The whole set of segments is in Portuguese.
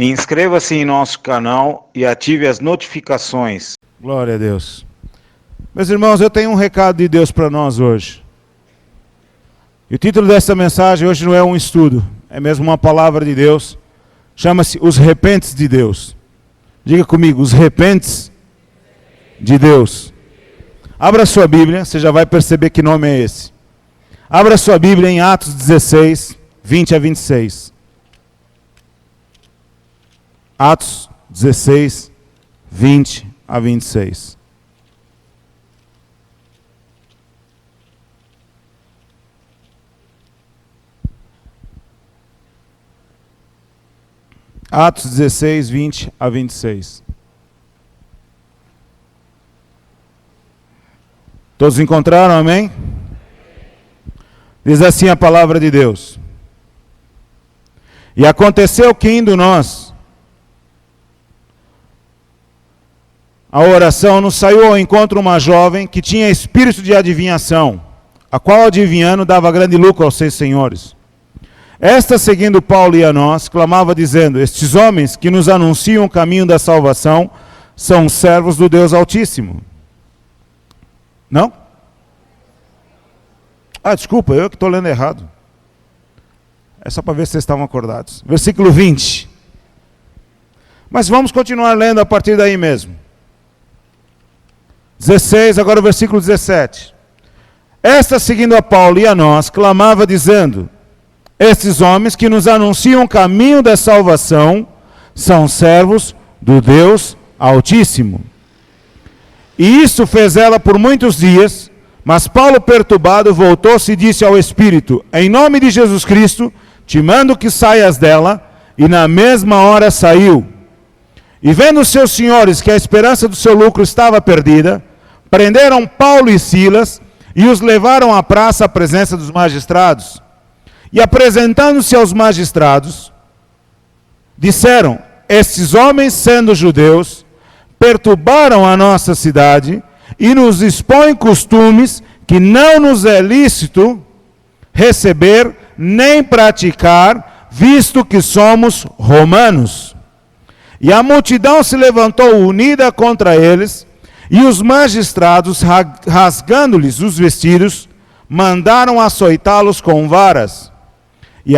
Inscreva-se em nosso canal e ative as notificações. Glória a Deus. Meus irmãos, eu tenho um recado de Deus para nós hoje. E o título dessa mensagem hoje não é um estudo, é mesmo uma palavra de Deus. Chama-se Os Repentes de Deus. Diga comigo, os repentes de Deus. Abra sua Bíblia, você já vai perceber que nome é esse. Abra sua Bíblia em Atos 16, 20 a 26. Atos 16, 20 a 26. Atos 16, 20 a 26. Todos encontraram, amém? Diz assim a palavra de Deus. E aconteceu que indo nós a oração, nos saiu ao encontro uma jovem que tinha espírito de adivinhação, a qual adivinhando dava grande lucro aos seus senhores. Esta, seguindo Paulo e a nós, clamava dizendo: estes homens que nos anunciam o caminho da salvação são servos do Deus Altíssimo. Não? Desculpa, eu que estou lendo errado. É só para ver se vocês estavam acordados. Versículo 20. Mas vamos continuar lendo a partir daí mesmo. 16, agora o versículo 17. Esta, seguindo a Paulo e a nós, clamava dizendo: estes homens que nos anunciam o caminho da salvação são servos do Deus Altíssimo. E isso fez ela por muitos dias, mas Paulo, perturbado, voltou-se e disse ao Espírito: em nome de Jesus Cristo, te mando que saias dela, e na mesma hora saiu. E vendo os seus senhores que a esperança do seu lucro estava perdida, prenderam Paulo e Silas e os levaram à praça à presença dos magistrados. E apresentando-se aos magistrados, disseram: estes homens, sendo judeus, perturbaram a nossa cidade e nos expõem costumes que não nos é lícito receber nem praticar, visto que somos romanos. E a multidão se levantou unida contra eles, e os magistrados, rasgando-lhes os vestidos, mandaram açoitá-los com varas. E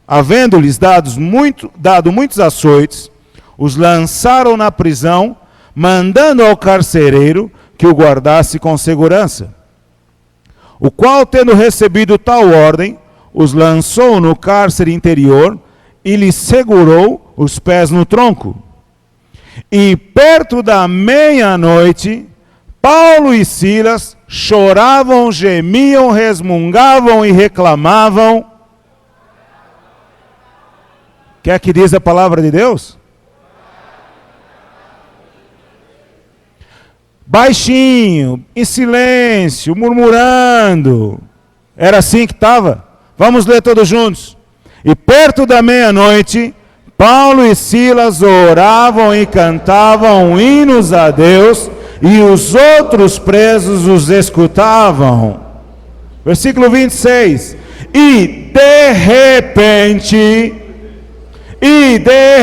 havendo-lhes dado muitos açoites, os lançaram na prisão, mandando ao carcereiro que o guardasse com segurança. O qual, tendo recebido tal ordem, os lançou no cárcere interior e lhes segurou os pés no tronco. E perto da meia-noite, Paulo e Silas choravam, gemiam, resmungavam e reclamavam. O que é que diz a palavra de Deus? Baixinho, em silêncio, murmurando. Era assim que estava? Vamos ler todos juntos. E perto da meia-noite, Paulo e Silas oravam e cantavam hinos a Deus, e os outros presos os escutavam. Versículo 26. E de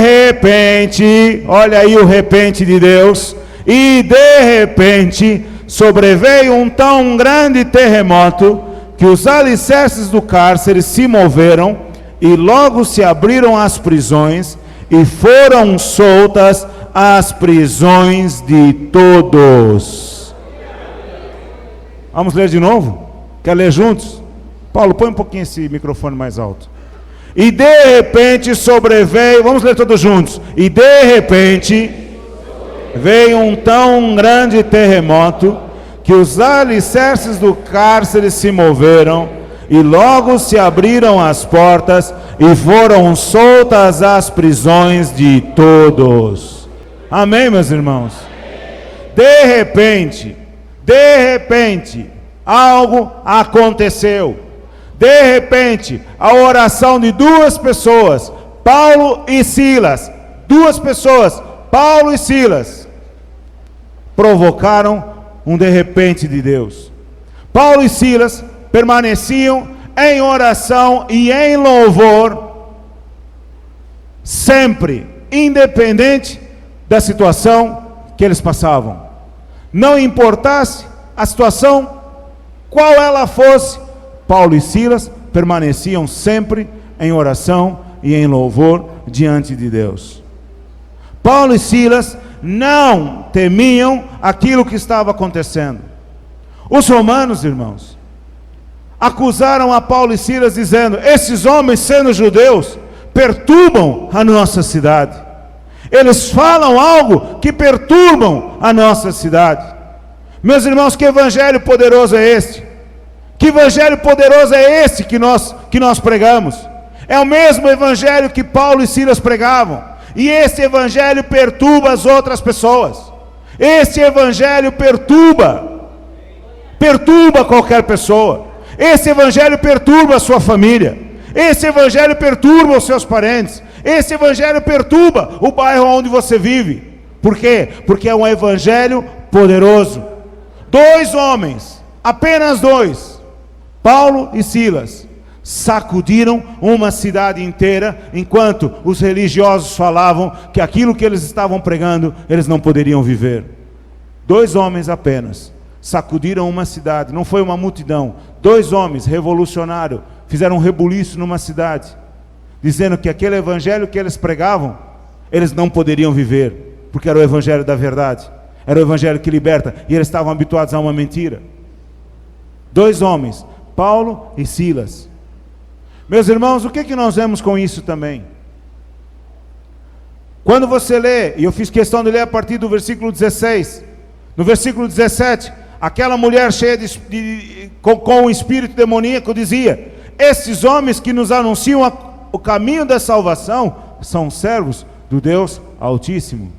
repente, olha aí o repente de Deus, e de repente sobreveio um tão grande terremoto que os alicerces do cárcere se moveram, e logo se abriram as prisões, e foram soltas as prisões de todos. Vamos ler de novo? Quer ler juntos? Paulo, põe um pouquinho esse microfone mais alto. E de repente sobreveio, vamos ler todos juntos. E de repente veio um tão grande terremoto que os alicerces do cárcere se moveram, e logo se abriram as portas, e foram soltas as prisões de todos. Amém, meus irmãos? De repente, algo aconteceu. De repente, a oração de duas pessoas, Paulo e Silas, provocaram um de repente de Deus. Paulo e Silas permaneciam em oração e em louvor, sempre, independente da situação que eles passavam. Não importasse a situação, qual ela fosse, Paulo e Silas permaneciam sempre em oração e em louvor diante de Deus. Paulo e Silas não temiam aquilo que estava acontecendo. Os romanos, irmãos, acusaram a Paulo e Silas dizendo: esses homens, sendo judeus, perturbam a nossa cidade. Eles falam algo que perturbam a nossa cidade. Meus irmãos, que evangelho poderoso é este? Que evangelho poderoso é esse que nós pregamos? É o mesmo evangelho que Paulo e Silas pregavam. E esse evangelho perturba as outras pessoas. Esse evangelho perturba qualquer pessoa. Esse evangelho perturba a sua família. Esse evangelho perturba os seus parentes. Esse evangelho perturba o bairro onde você vive. Por quê? Porque é um evangelho poderoso. 2 homens, apenas 2, Paulo e Silas, sacudiram uma cidade inteira, enquanto os religiosos falavam que aquilo que eles estavam pregando, eles não poderiam viver. 2 homens apenas sacudiram uma cidade, não foi uma multidão. 2 homens revolucionários fizeram um rebuliço numa cidade, dizendo que aquele evangelho que eles pregavam, eles não poderiam viver, porque era o evangelho da verdade, era o evangelho que liberta, e eles estavam habituados a uma mentira. 2 homens, Paulo e Silas. Meus irmãos, o que nós vemos com isso também? Quando você lê, e eu fiz questão de ler a partir do versículo 16, no versículo 17, aquela mulher cheia com o espírito demoníaco dizia: esses homens que nos anunciam o caminho da salvação são servos do Deus Altíssimo.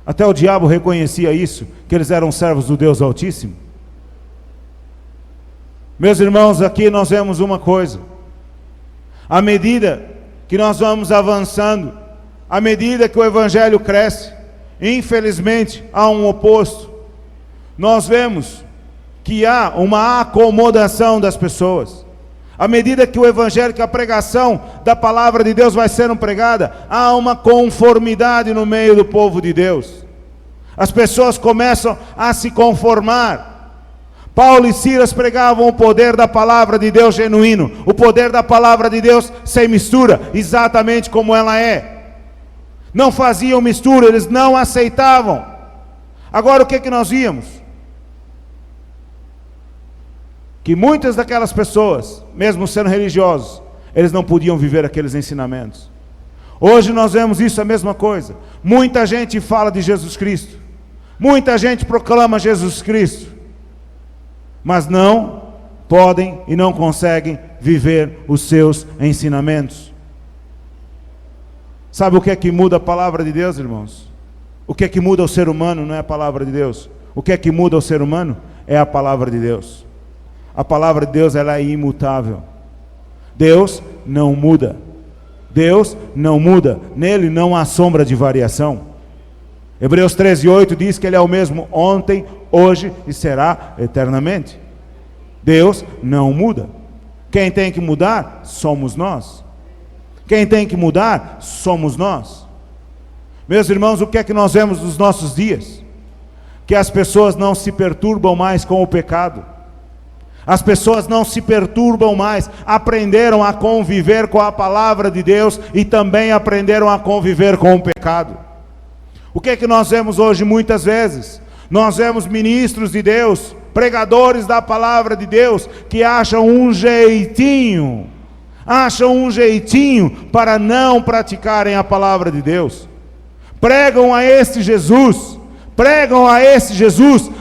Até o diabo reconhecia isso, que eles eram servos do Deus Altíssimo. Meus irmãos, aqui nós vemos uma coisa: à medida que nós vamos avançando, à medida que o evangelho cresce, infelizmente há um oposto. Nós vemos que há uma acomodação das pessoas. À medida que o evangelho, que a pregação da palavra de Deus vai sendo pregada, há uma conformidade no meio do povo de Deus. As pessoas começam a se conformar. Paulo e Silas pregavam o poder da palavra de Deus genuíno, o poder da palavra de Deus sem mistura, exatamente como ela é. Não faziam mistura, eles não aceitavam. Agora o que nós víamos? Que muitas daquelas pessoas, mesmo sendo religiosos, eles não podiam viver aqueles ensinamentos. Hoje nós vemos isso, a mesma coisa. Muita gente fala de Jesus Cristo, muita gente proclama Jesus Cristo, mas não podem e não conseguem viver os seus ensinamentos. Sabe o que é que muda a palavra de Deus, irmãos? O que é que muda o ser humano não é a palavra de Deus. O que é que muda o ser humano é a palavra de Deus. A palavra de Deus, ela é imutável. Deus não muda. Deus não muda. Nele não há sombra de variação. Hebreus 13:8 diz que Ele é o mesmo ontem, hoje e será eternamente. Deus não muda. Quem tem que mudar somos nós. Quem tem que mudar somos nós. Meus irmãos, o que é que nós vemos nos nossos dias? Que as pessoas não se perturbam mais com o pecado. As pessoas não se perturbam mais, aprenderam a conviver com a palavra de Deus e também aprenderam a conviver com o pecado. O que é que nós vemos hoje muitas vezes? Nós vemos ministros de Deus, pregadores da palavra de Deus, que acham um jeitinho para não praticarem a palavra de Deus. Pregam a esse Jesus,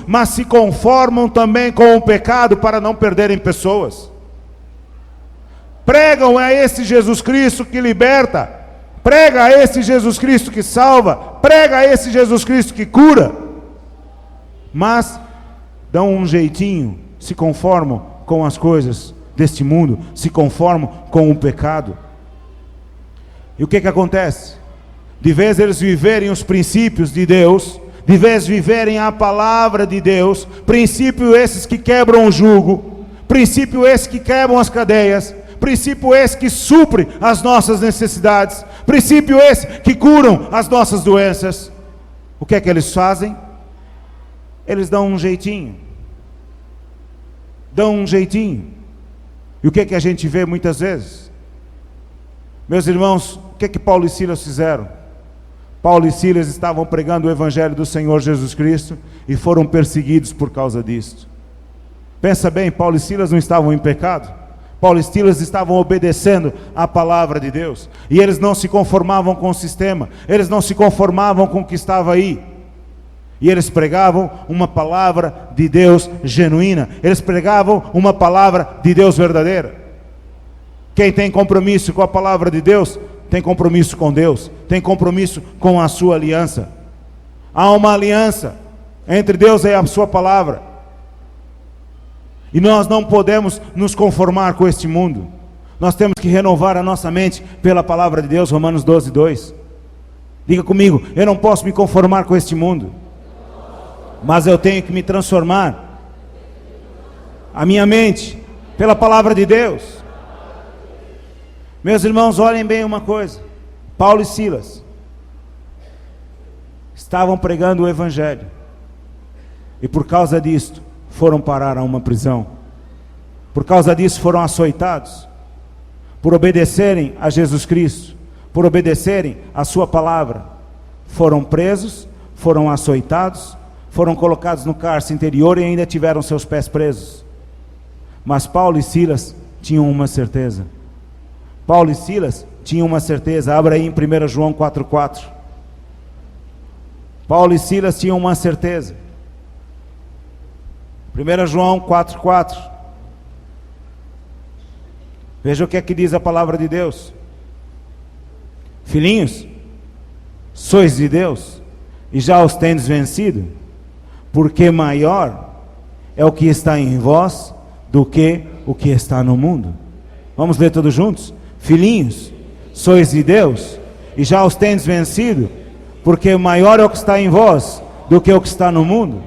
mas se conformam também com o pecado para não perderem pessoas. Pregam a esse Jesus Cristo que liberta, prega a esse Jesus Cristo que salva, prega a esse Jesus Cristo que cura, mas dão um jeitinho, se conformam com as coisas deste mundo, se conformam com o pecado. E o que acontece? De vez eles viverem os princípios de Deus, de vez viverem a palavra de Deus, princípios esses que quebram o jugo, princípios esses que quebram as cadeias, princípio esse que supre as nossas necessidades, Princípio esse que curam as nossas doenças. O que é que eles fazem? Eles dão um jeitinho. Dão um jeitinho. E o que é que a gente vê muitas vezes? Meus irmãos, o que é que Paulo e Silas fizeram? Paulo e Silas estavam pregando o Evangelho do Senhor Jesus Cristo e foram perseguidos por causa disso. Pensa bem, Paulo e Silas não estavam em pecado. Paulo e Silas estavam obedecendo à palavra de Deus. E eles não se conformavam com o sistema. Eles não se conformavam com o que estava aí. E eles pregavam uma palavra de Deus genuína. Eles pregavam uma palavra de Deus verdadeira. Quem tem compromisso com a palavra de Deus, tem compromisso com Deus. Tem compromisso com a sua aliança. Há uma aliança entre Deus e a sua palavra. E nós não podemos nos conformar com este mundo. Nós temos que renovar a nossa mente pela palavra de Deus, Romanos 12, 2. Diga comigo, eu não posso me conformar com este mundo, mas eu tenho que me transformar a minha mente pela palavra de Deus. Meus irmãos, olhem bem uma coisa. Paulo e Silas estavam pregando o Evangelho. E por causa disto, foram parar a uma prisão. Por causa disso foram açoitados. Por obedecerem a Jesus Cristo, por obedecerem a sua palavra, foram presos, foram açoitados, foram colocados no cárcere interior e ainda tiveram seus pés presos. Mas Paulo e Silas tinham uma certeza. Paulo e Silas tinham uma certeza. Abra aí em 1 João 4,4. Paulo e Silas tinham uma certeza. 1 João 4,4. Veja o que é que diz a palavra de Deus. Filhinhos, sois de Deus e já os tendes vencido, porque maior é o que está em vós do que o que está no mundo. Vamos ler todos juntos? Filhinhos, sois de Deus e já os tendes vencido, porque maior é o que está em vós do que o que está no mundo.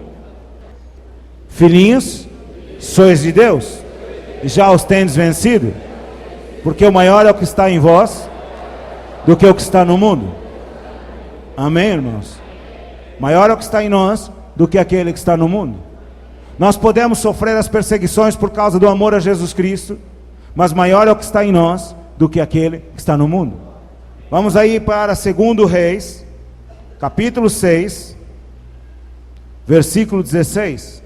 Filhinhos, sois de Deus e já os tendes vencido, porque o maior é o que está em vós do que o que está no mundo. Amém, irmãos? Maior é o que está em nós do que aquele que está no mundo. Nós podemos sofrer as perseguições por causa do amor a Jesus Cristo, mas maior é o que está em nós do que aquele que está no mundo. Vamos aí para 2 Reis, capítulo 6, versículo 16.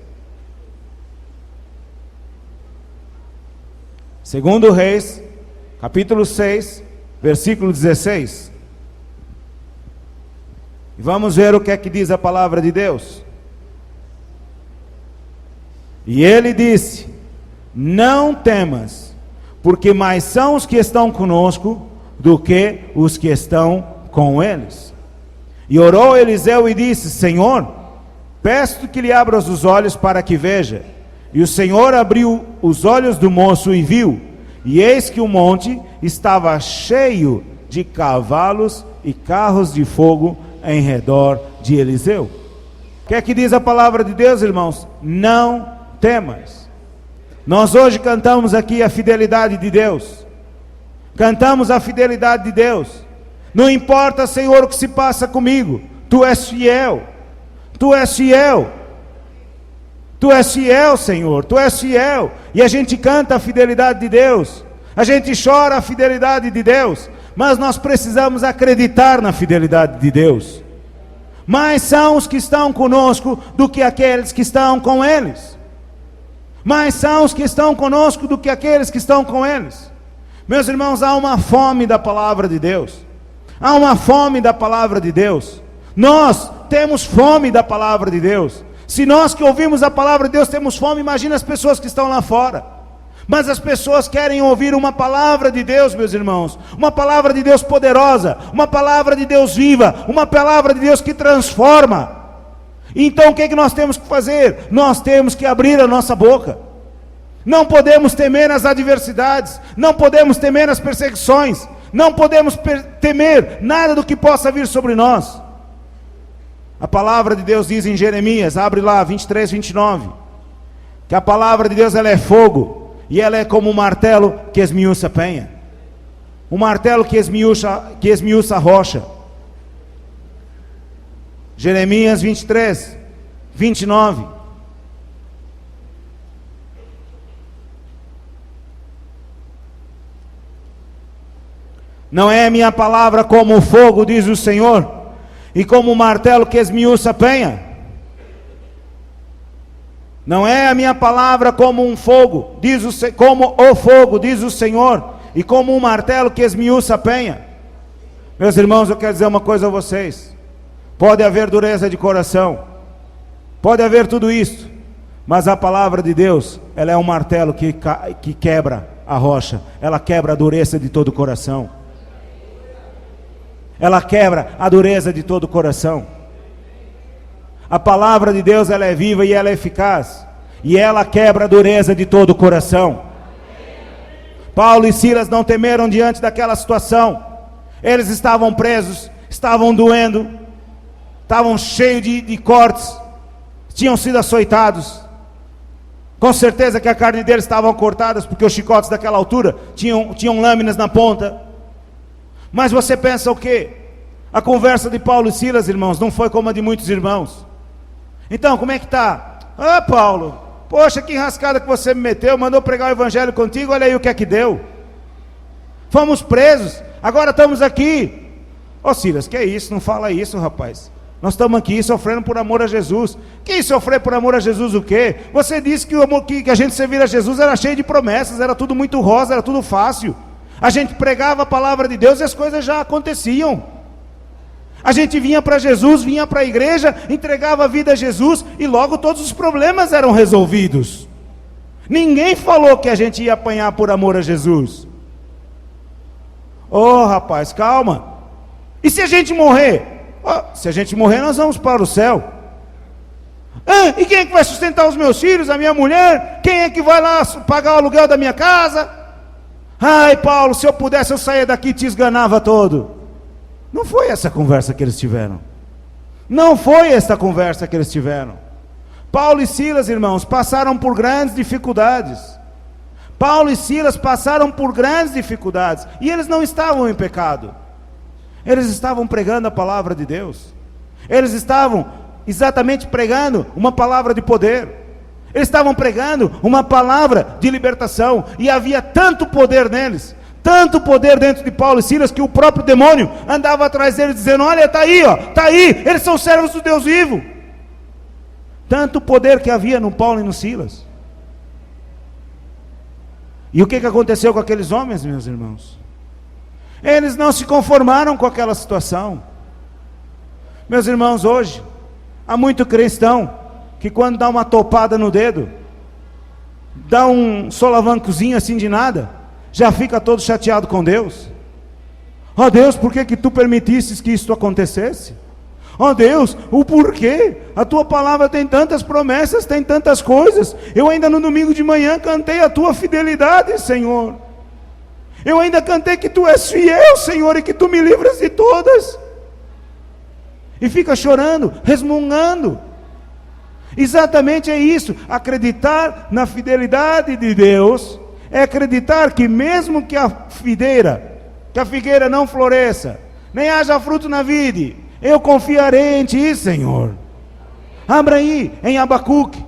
2 Reis, capítulo 6, versículo 16. E vamos ver o que é que diz a palavra de Deus. E ele disse: não temas, porque mais são os que estão conosco do que os que estão com eles. E orou Eliseu e disse: Senhor, peço-te que lhe abras os olhos para que veja. E o Senhor abriu os olhos do moço e viu, e eis que o monte estava cheio de cavalos e carros de fogo em redor de Eliseu. O que é que diz a palavra de Deus, irmãos? Não temas. Nós hoje cantamos aqui a fidelidade de Deus. Cantamos a fidelidade de Deus. Não importa, Senhor, o que se passa comigo, Tu és fiel. Tu és fiel. Tu és fiel, Senhor, Tu és fiel. E a gente canta a fidelidade de Deus, a gente chora a fidelidade de Deus, mas nós precisamos acreditar na fidelidade de Deus. Mais são os que estão conosco do que aqueles que estão com eles. Mais são os que estão conosco do que aqueles que estão com eles. Meus irmãos, há uma fome da palavra de Deus. Há uma fome da palavra de Deus. Nós temos fome da palavra de Deus. Se nós que ouvimos a palavra de Deus temos fome, imagina as pessoas que estão lá fora. Mas as pessoas querem ouvir uma palavra de Deus, meus irmãos. Uma palavra de Deus poderosa, uma palavra de Deus viva, uma palavra de Deus que transforma. Então o que é que nós temos que fazer? Nós temos que abrir a nossa boca. Não podemos temer as adversidades, não podemos temer as perseguições, não podemos temer nada do que possa vir sobre nós. A palavra de Deus diz em Jeremias, abre lá, 23, 29, que a palavra de Deus ela é fogo, e ela é como um martelo que esmiuça a penha. um martelo que esmiuça a rocha. Jeremias 23, 29. Não é a minha palavra como o fogo, diz o Senhor, e como o martelo que esmiuça a penha? Não é a minha palavra como um fogo, como o fogo, diz o Senhor, e como um martelo que esmiuça a penha? Meus irmãos, eu quero dizer uma coisa a vocês. Pode haver dureza de coração, pode haver tudo isso, mas a palavra de Deus, ela é um martelo que quebra a rocha, ela quebra a dureza de todo o coração. Ela quebra a dureza de todo o coração. A palavra de Deus, ela é viva e ela é eficaz, e ela quebra a dureza de todo o coração. Paulo e Silas não temeram diante daquela situação. Eles estavam presos, estavam doendo, estavam cheios de cortes, tinham sido açoitados. Com certeza que a carne deles estavam cortadas, porque os chicotes daquela altura tinham lâminas na ponta. Mas você pensa o quê? A conversa de Paulo e Silas, irmãos, não foi como a de muitos irmãos. Então, como é que está? Ah, Paulo, poxa, que enrascada que você me meteu, mandou pregar o evangelho contigo, olha aí o que é que deu. Fomos presos, agora estamos aqui. Ô Silas, que é isso? Não fala isso, rapaz. Nós estamos aqui sofrendo por amor a Jesus. Que sofrer por amor a Jesus o quê? Você disse que o amor que a gente servir a Jesus era cheio de promessas, era tudo muito rosa, era tudo fácil. A gente pregava a palavra de Deus e as coisas já aconteciam. A gente vinha para Jesus, vinha para a igreja, entregava a vida a Jesus e logo todos os problemas eram resolvidos. Ninguém falou que a gente ia apanhar por amor a Jesus. Oh, rapaz, calma. E se a gente morrer? Oh, se a gente morrer, nós vamos para o céu. Ah, e quem é que vai sustentar os meus filhos, a minha mulher? Quem é que vai lá pagar o aluguel da minha casa? Ai, Paulo, se eu pudesse eu saía daqui e te esganava todo. Não foi essa conversa que eles tiveram. Não foi essa conversa que eles tiveram. Paulo e Silas, irmãos, passaram por grandes dificuldades. Paulo e Silas passaram por grandes dificuldades. E eles não estavam em pecado. Eles estavam pregando a palavra de Deus. Eles estavam exatamente pregando uma palavra de poder. Eles estavam pregando uma palavra de libertação. E havia tanto poder neles, tanto poder dentro de Paulo e Silas, que o próprio demônio andava atrás deles dizendo: olha, está aí, ó, está aí, eles são servos do Deus vivo. Tanto poder que havia no Paulo e no Silas. E o que aconteceu com aqueles homens, meus irmãos? Eles não se conformaram com aquela situação. Meus irmãos, hoje há muito cristão que quando dá uma topada no dedo, dá um solavancozinho assim de nada, já fica todo chateado com Deus. Ó Deus, por que tu permitisses que isso acontecesse? Ó Deus, o porquê? A tua palavra tem tantas promessas, tem tantas coisas. Eu ainda no domingo de manhã cantei a tua fidelidade, Senhor. Eu ainda cantei que tu és fiel, Senhor, e que tu me livras de todas. E fica chorando, resmungando. Exatamente é isso. Acreditar na fidelidade de Deus é acreditar que mesmo que a figueira não floresça, nem haja fruto na vide, eu confiarei em ti, Senhor. Abra aí em Abacuque.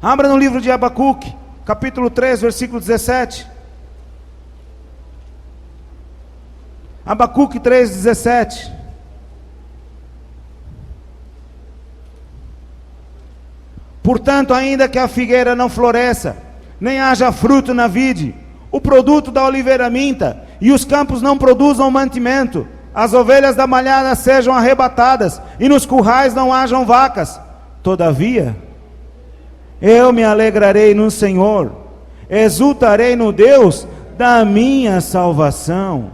Abra no livro de Abacuque, capítulo 3, versículo 17. Abacuque 3, 17. Portanto, ainda que a figueira não floresça, nem haja fruto na vide, o produto da oliveira minta, e os campos não produzam mantimento, as ovelhas da malhada sejam arrebatadas, e nos currais não hajam vacas, todavia, eu me alegrarei no Senhor, exultarei no Deus da minha salvação.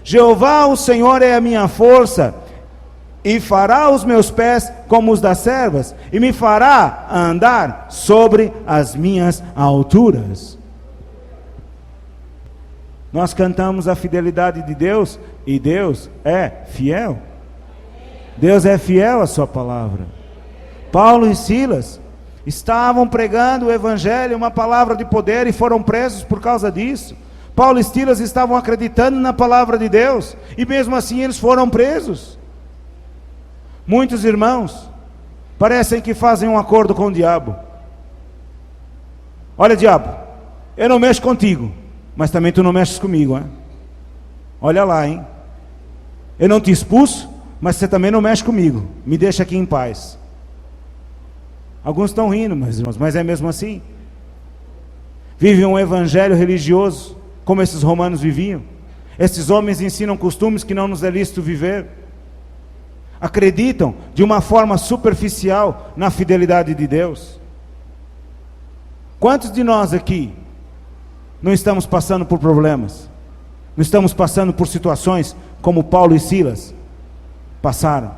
Jeová, o Senhor, é a minha força, e fará os meus pés como os das servas, e me fará andar sobre as minhas alturas. Nós cantamos a fidelidade de Deus, e Deus é fiel. Deus é fiel à sua palavra. Paulo e Silas estavam pregando o evangelho, uma palavra de poder, e foram presos por causa disso. Paulo e Silas estavam acreditando na palavra de Deus, e mesmo assim eles foram presos. Muitos irmãos parecem que fazem um acordo com o diabo. Olha, diabo, eu não mexo contigo, mas também tu não mexes comigo, hein? Olha lá, hein? Eu não te expulso, mas você também não mexe comigo. Me deixa aqui em paz. Alguns estão rindo, meus irmãos, mas é mesmo assim. Vivem um evangelho religioso, como esses romanos viviam. Esses homens ensinam costumes que não nos é lícito viver. Acreditam de uma forma superficial na fidelidade de Deus. Quantos de nós aqui não estamos passando por problemas? Não estamos passando por situações como Paulo e Silas passaram?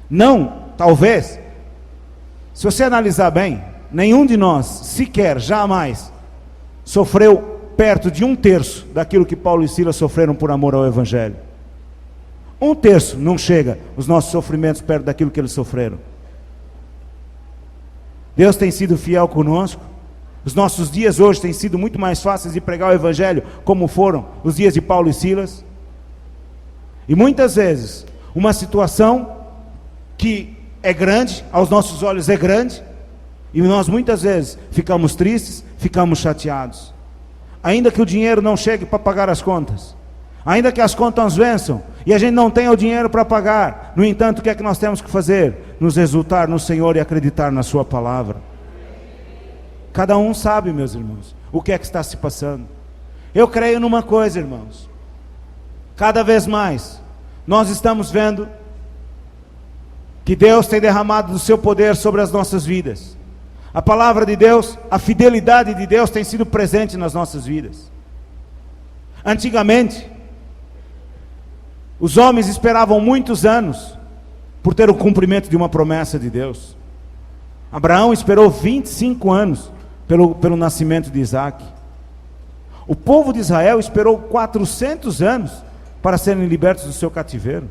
Não, talvez, se você analisar bem, nenhum de nós sequer, jamais, sofreu perto de 1/3 daquilo que Paulo e Silas sofreram por amor ao Evangelho. 1/3 não chega os nossos sofrimentos perto daquilo que eles sofreram. Deus tem sido fiel conosco. Os nossos dias hoje têm sido muito mais fáceis de pregar o Evangelho, como foram os dias de Paulo e Silas. E muitas vezes, uma situação que é grande, aos nossos olhos é grande, e nós muitas vezes ficamos tristes, ficamos chateados. Ainda que o dinheiro não chegue para pagar as contas, ainda que as contas vençam, e a gente não tenha o dinheiro para pagar, no entanto, o que é que nós temos que fazer? Nos exultar no Senhor e acreditar na sua palavra. Cada um sabe, meus irmãos, o que é que está se passando. Eu creio numa coisa, irmãos, cada vez mais, nós estamos vendo que Deus tem derramado do seu poder sobre as nossas vidas. A palavra de Deus, a fidelidade de Deus tem sido presente nas nossas vidas. Antigamente, os homens esperavam muitos anos por ter o cumprimento de uma promessa de Deus. Abraão esperou 25 anos pelo nascimento de Isaac. O povo de Israel esperou 400 anos para serem libertos do seu cativeiro.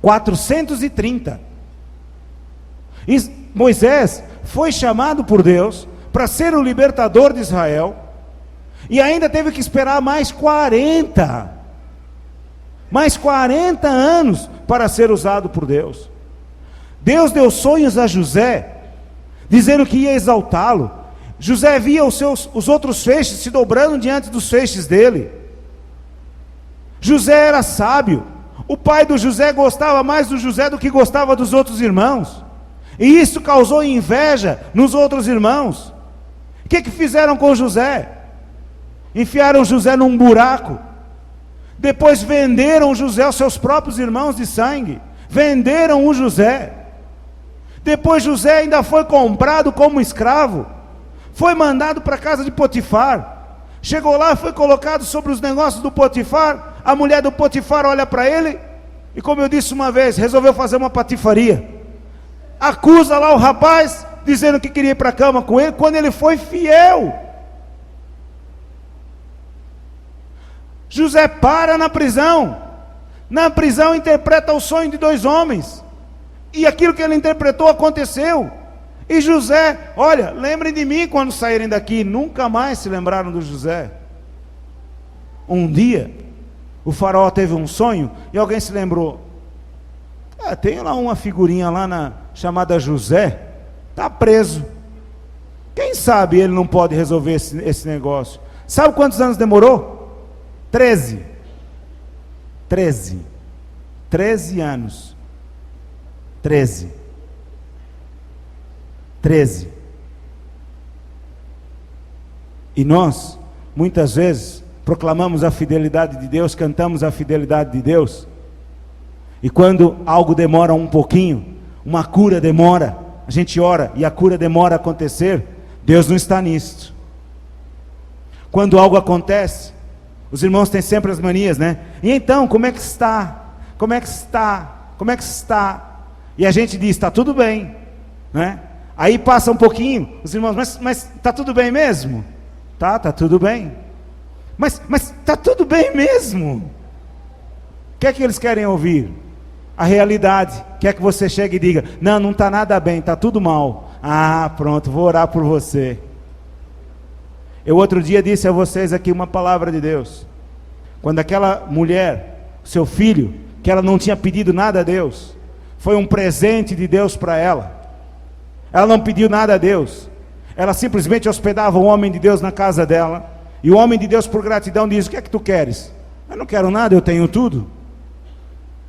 430. E Moisés foi chamado por Deus para ser o libertador de Israel, e ainda teve que esperar mais 40 anos para ser usado por Deus. Deus deu sonhos a José, dizendo que ia exaltá-lo. José via os outros feixes se dobrando diante dos feixes dele. José era sábio. O pai do José gostava mais do José do que gostava dos outros irmãos, e isso causou inveja nos outros irmãos. O que fizeram com José? Enfiaram José num buraco. Depois venderam José aos seus próprios irmãos de sangue. Venderam o José. Depois José ainda foi comprado como escravo. Foi mandado para a casa de Potifar. Chegou lá, foi colocado sobre os negócios do Potifar. A mulher do Potifar olha para ele e, como eu disse uma vez, resolveu fazer uma patifaria. Acusa lá o rapaz, dizendo que queria ir para a cama com ele, quando ele foi fiel. José para na prisão. Na prisão interpreta o sonho de 2 homens. E aquilo que ele interpretou aconteceu. E José, olha, lembrem de mim quando saírem daqui. Nunca mais se lembraram do José. Um dia, o faraó teve um sonho e alguém se lembrou. Tem lá uma figurinha lá chamada José, está preso. Quem sabe ele não pode resolver esse negócio. Sabe quantos anos demorou? 13 anos. 13. E nós, muitas vezes, proclamamos a fidelidade de Deus, cantamos a fidelidade de Deus, e quando algo demora um pouquinho, uma cura demora, a gente ora e a cura demora a acontecer, Deus não está nisto. Quando algo acontece, os irmãos têm sempre as manias, né? E então, como é que está? Como é que está? E a gente diz, está tudo bem, né? Aí passa um pouquinho, os irmãos, mas está tudo bem mesmo? Tá tudo bem. Mas está tudo bem mesmo? O que é que eles querem ouvir? A realidade. Quer que você chegue e diga, não está nada bem, está tudo mal. Ah, pronto, vou orar por você. Eu outro dia disse a vocês aqui uma palavra de Deus. Quando aquela mulher, seu filho, que ela não tinha pedido nada a Deus, foi um presente de Deus para ela. Ela não pediu nada a Deus. Ela simplesmente hospedava um homem de Deus na casa dela. E o homem de Deus, por gratidão, diz: o que é que tu queres? Eu não quero nada, eu tenho tudo.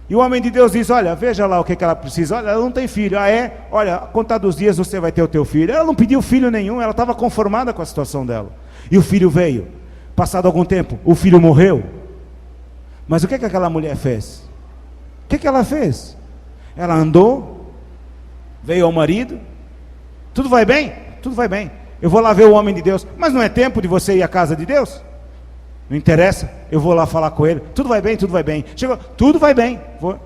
E o homem de Deus diz: olha, veja lá o que ela precisa. Olha, ela não tem filho. Ah, é? Olha, contar dos dias você vai ter o teu filho. Ela não pediu filho nenhum, ela estava conformada com a situação dela. E o filho veio. Passado algum tempo, o filho morreu. Mas o que aquela mulher fez? O que ela fez? Ela andou, veio ao marido. Tudo vai bem? Tudo vai bem. Eu vou lá ver o homem de Deus. Mas não é tempo de você ir à casa de Deus? Não interessa, eu vou lá falar com ele. Tudo vai bem, tudo vai bem. Chegou, tudo vai bem. Vou.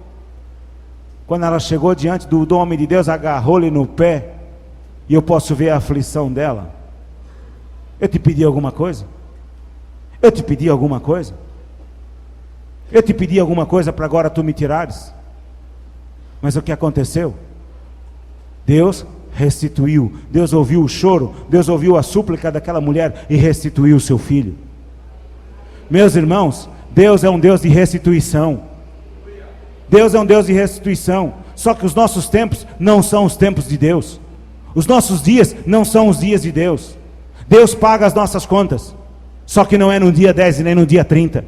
Quando ela chegou diante do homem de Deus, agarrou-lhe no pé. E eu posso ver a aflição dela. Eu te pedi alguma coisa? Eu te pedi alguma coisa? Eu te pedi alguma coisa para agora tu me tirares? Mas o que aconteceu? Deus restituiu. Deus ouviu o choro. Deus ouviu a súplica daquela mulher e restituiu o seu filho. Meus irmãos, Deus é um Deus de restituição. Deus é um Deus de restituição. Só que os nossos tempos não são os tempos de Deus. Os nossos dias não são os dias de Deus. Deus paga as nossas contas. Só que não é no dia 10 e nem no dia 30.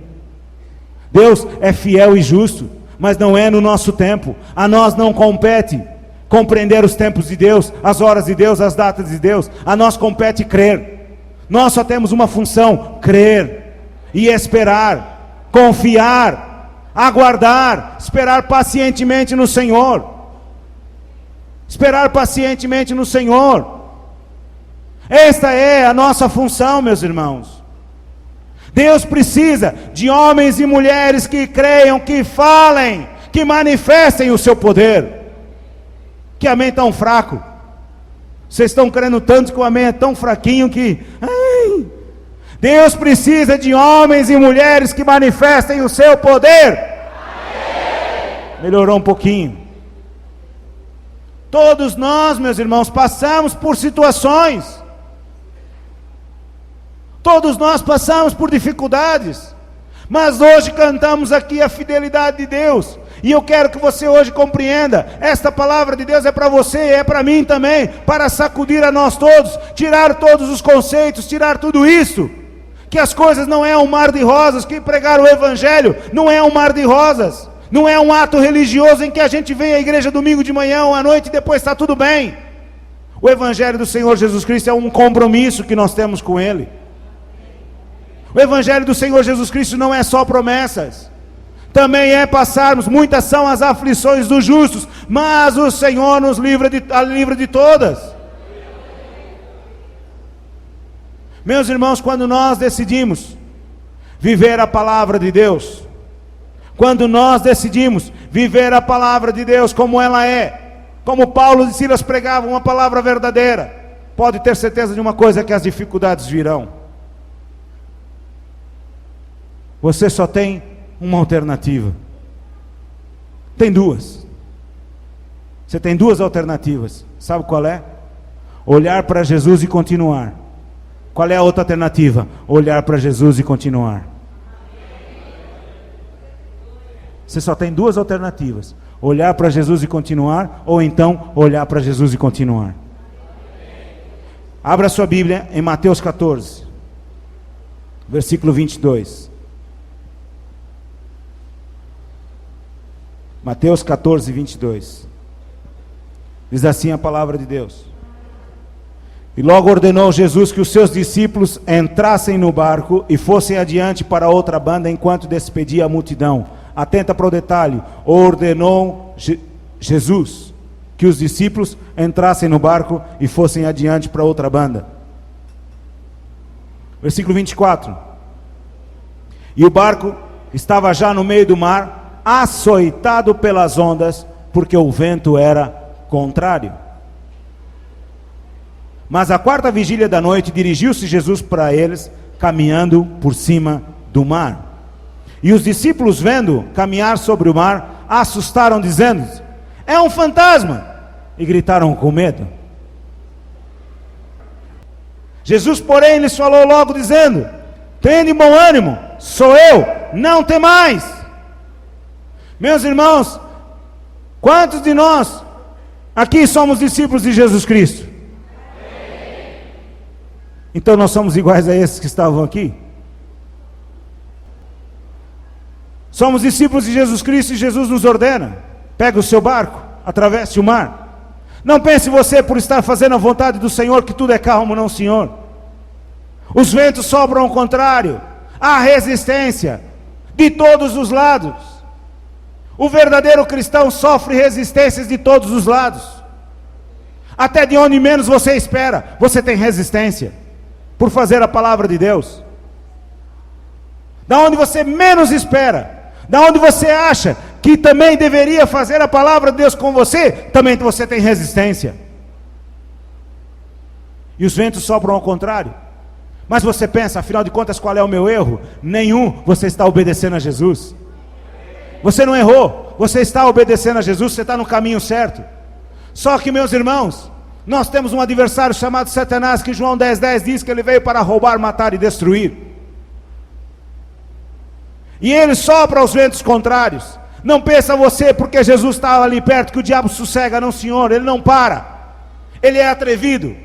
Deus é fiel e justo, mas não é no nosso tempo. A nós não compete compreender os tempos de Deus, as horas de Deus, as datas de Deus. A nós compete crer. Nós só temos uma função: crer e esperar, confiar, aguardar, esperar pacientemente no Senhor. Esperar pacientemente no Senhor. Esta é a nossa função, meus irmãos. Deus precisa de homens e mulheres que creiam, que falem, que manifestem o seu poder. Que amém tão fraco. Vocês estão crendo tanto que o amém é tão fraquinho que... Ai, Deus precisa de homens e mulheres que manifestem o seu poder. Amém. Melhorou um pouquinho. Todos nós, meus irmãos, passamos por situações. Todos nós passamos por dificuldades. Mas hoje cantamos aqui a fidelidade de Deus. E eu quero que você hoje compreenda, esta palavra de Deus é para você e é para mim também, para sacudir a nós todos, tirar todos os conceitos, tirar tudo isso, que as coisas não é um mar de rosas, que pregar o Evangelho não é um mar de rosas, não é um ato religioso em que a gente vem à igreja domingo de manhã ou à noite e depois está tudo bem. O Evangelho do Senhor Jesus Cristo é um compromisso que nós temos com Ele. O Evangelho do Senhor Jesus Cristo não é só promessas, também é passarmos. Muitas são as aflições dos justos, mas o Senhor nos livra de todas. Meus irmãos, quando nós decidimos viver a palavra de Deus, quando nós decidimos viver a palavra de Deus como ela é, como Paulo e Silas pregavam, uma palavra verdadeira, pode ter certeza de uma coisa, que as dificuldades virão. Você só tem uma alternativa. Tem duas. Você tem duas alternativas. Sabe qual é? Olhar para Jesus e continuar. Qual é a outra alternativa? Olhar para Jesus e continuar. Você só tem duas alternativas: olhar para Jesus e continuar, ou então olhar para Jesus e continuar. Abra sua Bíblia em Mateus 14, versículo 22. Mateus 14, 22. Diz assim a palavra de Deus: e logo ordenou Jesus que os seus discípulos entrassem no barco e fossem adiante para outra banda, enquanto despedia a multidão. Atenta para o detalhe: ordenou Jesus que os discípulos entrassem no barco e fossem adiante para outra banda. Versículo 24. E o barco estava já no meio do mar, açoitado pelas ondas, porque o vento era contrário. Mas à quarta vigília da noite, dirigiu-se Jesus para eles, caminhando por cima do mar. E os discípulos, vendo caminhar sobre o mar, assustaram, dizendo: é um fantasma! E gritaram com medo. Jesus, porém, lhes falou logo dizendo: tende bom ânimo, sou eu, não temais. Meus irmãos, quantos de nós aqui somos discípulos de Jesus Cristo? Então nós somos iguais a esses que estavam aqui? Somos discípulos de Jesus Cristo e Jesus nos ordena: pega o seu barco, atravesse o mar. Não pense você, por estar fazendo a vontade do Senhor, que tudo é calmo. Não, Senhor. Os ventos sopram ao contrário, há resistência de todos os lados. O verdadeiro cristão sofre resistências de todos os lados. Até de onde menos você espera, você tem resistência por fazer a palavra de Deus. Da onde você menos espera, da onde você acha que também deveria fazer a palavra de Deus com você, também você tem resistência. E os ventos sopram ao contrário. Mas você pensa, afinal de contas, qual é o meu erro? Nenhum. Você está obedecendo a Jesus. Você não errou, você está obedecendo a Jesus, você está no caminho certo. Só que, meus irmãos, nós temos um adversário chamado Satanás, que João 10:10 diz que ele veio para roubar, matar e destruir. E ele sopra os ventos contrários. Não pensa você, porque Jesus estava ali perto, que o diabo sossega. Não, Senhor, ele não para. Ele é atrevido.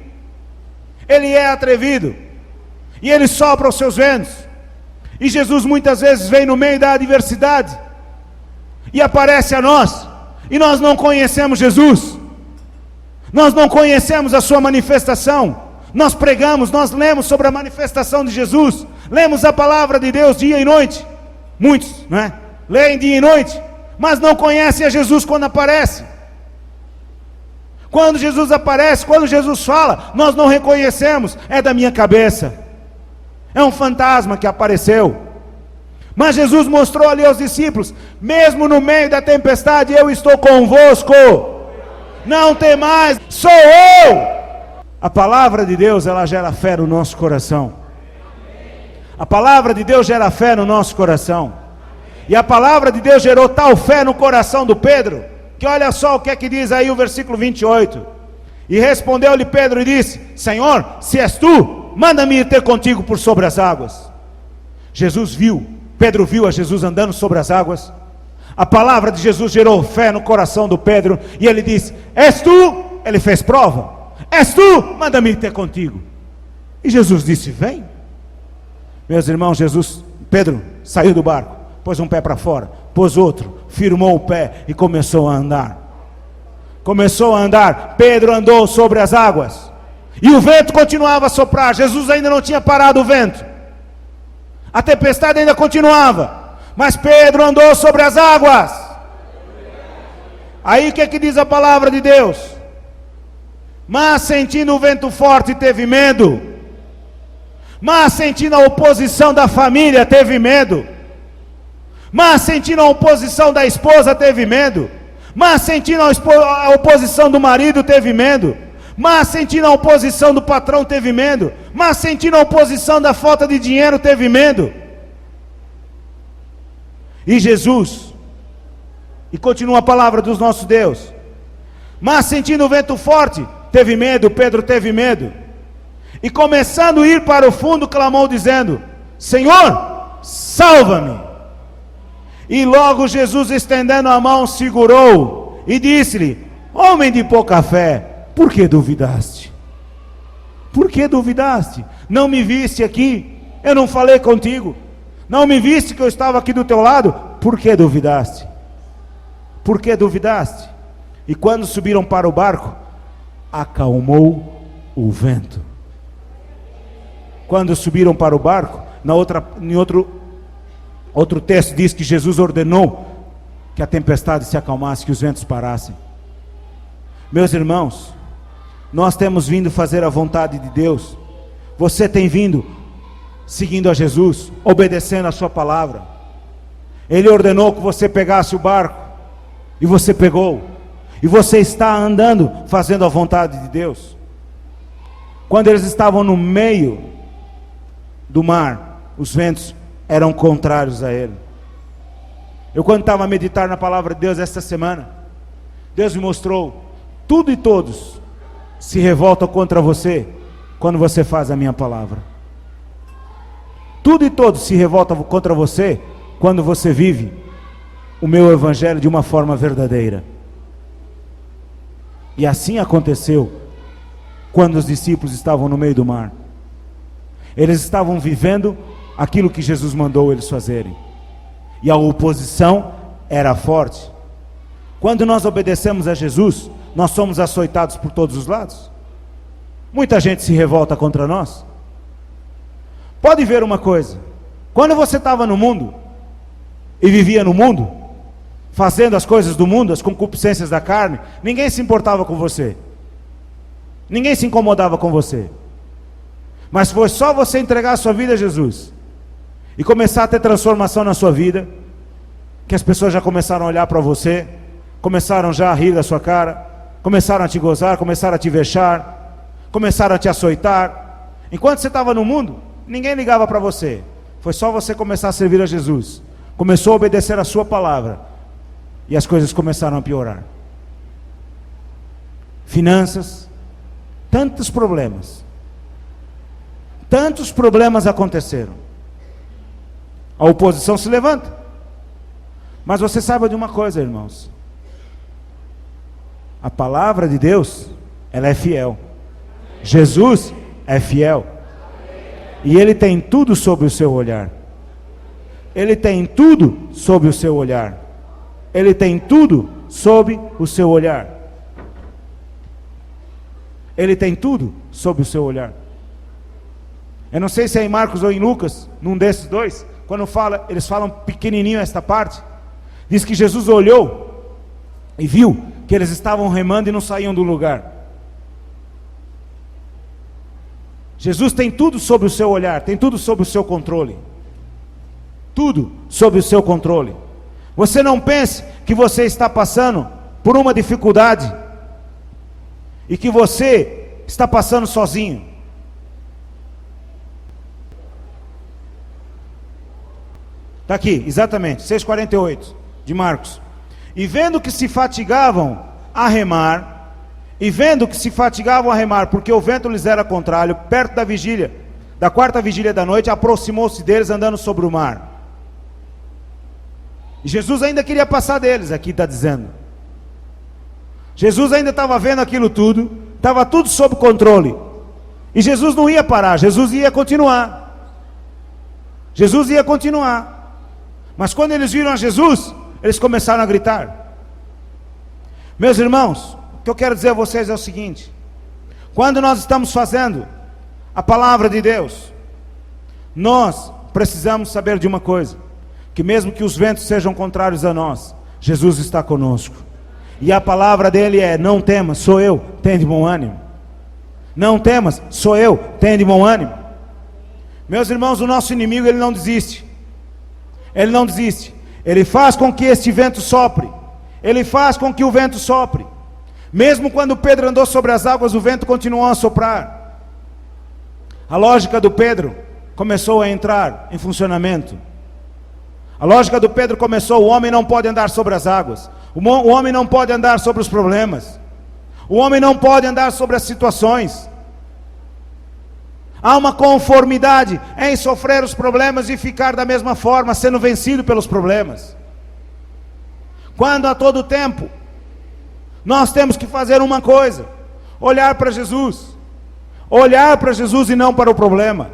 Ele é atrevido. E ele sopra os seus ventos. E Jesus muitas vezes vem no meio da adversidade e aparece a nós, e nós não conhecemos Jesus, nós não conhecemos a sua manifestação. Nós pregamos, nós lemos sobre a manifestação de Jesus, lemos a palavra de Deus dia e noite. Muitos, não é? Leem dia e noite, mas não conhecem a Jesus quando aparece. Quando Jesus aparece, quando Jesus fala, nós não reconhecemos. É da minha cabeça, é um fantasma que apareceu. Mas Jesus mostrou ali aos discípulos: mesmo no meio da tempestade, eu estou convosco, não temais, sou eu. A palavra de Deus, ela gera fé no nosso coração. A palavra de Deus gera fé no nosso coração. E a palavra de Deus gerou tal fé no coração do Pedro, que olha só o que é que diz aí o versículo 28. E respondeu-lhe Pedro e disse: Senhor, se és tu, manda-me ir ter contigo por sobre as águas. Pedro viu a Jesus andando sobre as águas. A palavra de Jesus gerou fé no coração do Pedro, e ele disse: és tu? Ele fez prova: és tu? Manda-me ir ter contigo. E Jesus disse: vem. Meus irmãos, Pedro saiu do barco, pôs um pé para fora, pôs outro, firmou o pé e começou a andar. Pedro andou sobre as águas, e o vento continuava a soprar. Jesus ainda não tinha parado o vento, a tempestade ainda continuava, mas Pedro andou sobre as águas. Aí o que é que diz a palavra de Deus? Mas sentindo o vento forte, teve medo. Mas sentindo a oposição da família, teve medo. Mas sentindo a oposição da esposa, teve medo. Mas sentindo a oposição do marido, teve medo. Mas sentindo a oposição do patrão, teve medo. Mas sentindo a oposição da falta de dinheiro, teve medo. E Jesus, e continua a palavra dos nossos Deus: mas sentindo o vento forte, teve medo. Pedro teve medo, e começando a ir para o fundo, clamou dizendo: Senhor, salva-me. E logo Jesus, estendendo a mão, segurou e disse-lhe: homem de pouca fé, por que duvidaste? Por que duvidaste? Não me viste aqui? Eu não falei contigo? Não me viste que eu estava aqui do teu lado? Por que duvidaste? Por que duvidaste? E quando subiram para o barco, acalmou o vento. Quando subiram para o barco, em outro texto diz que Jesus ordenou que a tempestade se acalmasse, que os ventos parassem. Meus irmãos, nós temos vindo fazer a vontade de Deus. Você tem vindo seguindo a Jesus, obedecendo a sua palavra. Ele ordenou que você pegasse o barco, e você pegou, e você está andando fazendo a vontade de Deus. Quando eles estavam no meio do mar, os ventos eram contrários a ele. Eu, quando estava a meditar na palavra de Deus esta semana, Deus me mostrou: tudo e todos se revoltam contra você, quando você faz a minha palavra. Tudo e todos se revoltam contra você quando você vive o meu evangelho de uma forma verdadeira. E assim aconteceu quando os discípulos estavam no meio do mar. Eles estavam vivendo aquilo que Jesus mandou eles fazerem. E a oposição era forte. Quando nós obedecemos a Jesus, nós somos açoitados por todos os lados. Muita gente se revolta contra nós. Pode ver uma coisa: quando você estava no mundo e vivia no mundo, fazendo as coisas do mundo, as concupiscências da carne, ninguém se importava com você, ninguém se incomodava com você. Mas foi só você entregar a sua vida a Jesus e começar a ter transformação na sua vida, que as pessoas já começaram a olhar para você, começaram já a rir da sua cara, começaram a te gozar, começaram a te vexar, começaram a te açoitar. Enquanto você estava no mundo, ninguém ligava para você. Foi só você começar a servir a Jesus, começou a obedecer a sua palavra, e as coisas começaram a piorar. Finanças, tantos problemas aconteceram. A oposição se levanta. Mas você saiba de uma coisa, irmãos: a palavra de Deus, ela é fiel. Jesus é fiel. E Ele tem tudo sob o seu olhar. Ele tem tudo sob o seu olhar. Ele tem tudo sob o seu olhar. Ele tem tudo sob o seu olhar. Eu não sei se é em Marcos ou em Lucas, num desses dois, quando eles falam pequenininho esta parte, diz que Jesus olhou e viu que eles estavam remando e não saíam do lugar. Jesus tem tudo sob o seu olhar, tem tudo sob o seu controle. Tudo sob o seu controle. Você não pense que você está passando por uma dificuldade e que você está passando sozinho. Está aqui, exatamente, 6,48 de Marcos. E vendo que se fatigavam a remar, porque o vento lhes era contrário, perto da quarta vigília da noite, aproximou-se deles andando sobre o mar. E Jesus ainda queria passar deles, aqui está dizendo. Jesus ainda estava vendo aquilo tudo, estava tudo sob controle. E Jesus não ia parar, Jesus ia continuar. Jesus ia continuar. Mas quando eles viram a Jesus, eles começaram a gritar. Meus irmãos, o que eu quero dizer a vocês é o seguinte: quando nós estamos fazendo a palavra de Deus, nós precisamos saber de uma coisa: que mesmo que os ventos sejam contrários a nós, Jesus está conosco. E a palavra dele é: não temas, sou eu, tem de bom ânimo. Não temas, sou eu, tem de bom ânimo. Meus irmãos, o nosso inimigo, ele não desiste. Ele não desiste. Ele faz com que este vento sopre. Ele faz com que o vento sopre. Mesmo quando Pedro andou sobre as águas, o vento continuou a soprar. A lógica do Pedro começou a entrar em funcionamento. A lógica do Pedro começou: o homem não pode andar sobre as águas. O homem não pode andar sobre os problemas. O homem não pode andar sobre as situações. Há uma conformidade em sofrer os problemas e ficar da mesma forma, sendo vencido pelos problemas. Quando a todo tempo nós temos que fazer uma coisa: olhar para Jesus. Olhar para Jesus e não para o problema.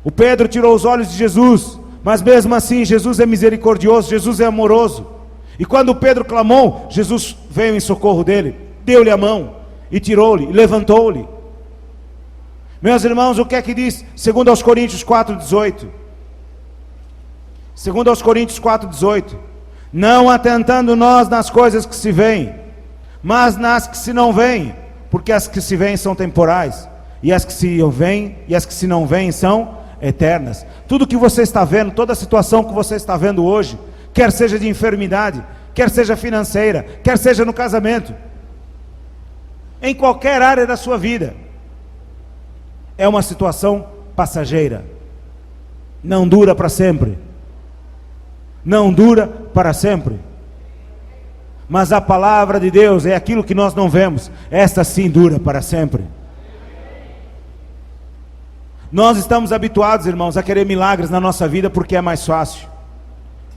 O Pedro tirou os olhos de Jesus, mas mesmo assim Jesus é misericordioso, Jesus é amoroso. E quando Pedro clamou, Jesus veio em socorro dele, deu-lhe a mão e tirou-lhe, e levantou-lhe. Meus irmãos, o que é que diz 2 aos Coríntios 4,18? 2 aos Coríntios 4,18: não atentando nós nas coisas que se veem, mas nas que se não veem, porque as que se veem são temporais, e as que se veem e as que se não veem são eternas. Tudo que você está vendo, toda a situação que você está vendo hoje, quer seja de enfermidade, quer seja financeira, quer seja no casamento, em qualquer área da sua vida, é uma situação passageira. Não dura para sempre. Não dura para sempre. Mas a palavra de Deus é aquilo que nós não vemos. Esta sim dura para sempre. Nós estamos habituados, irmãos, a querer milagres na nossa vida porque é mais fácil.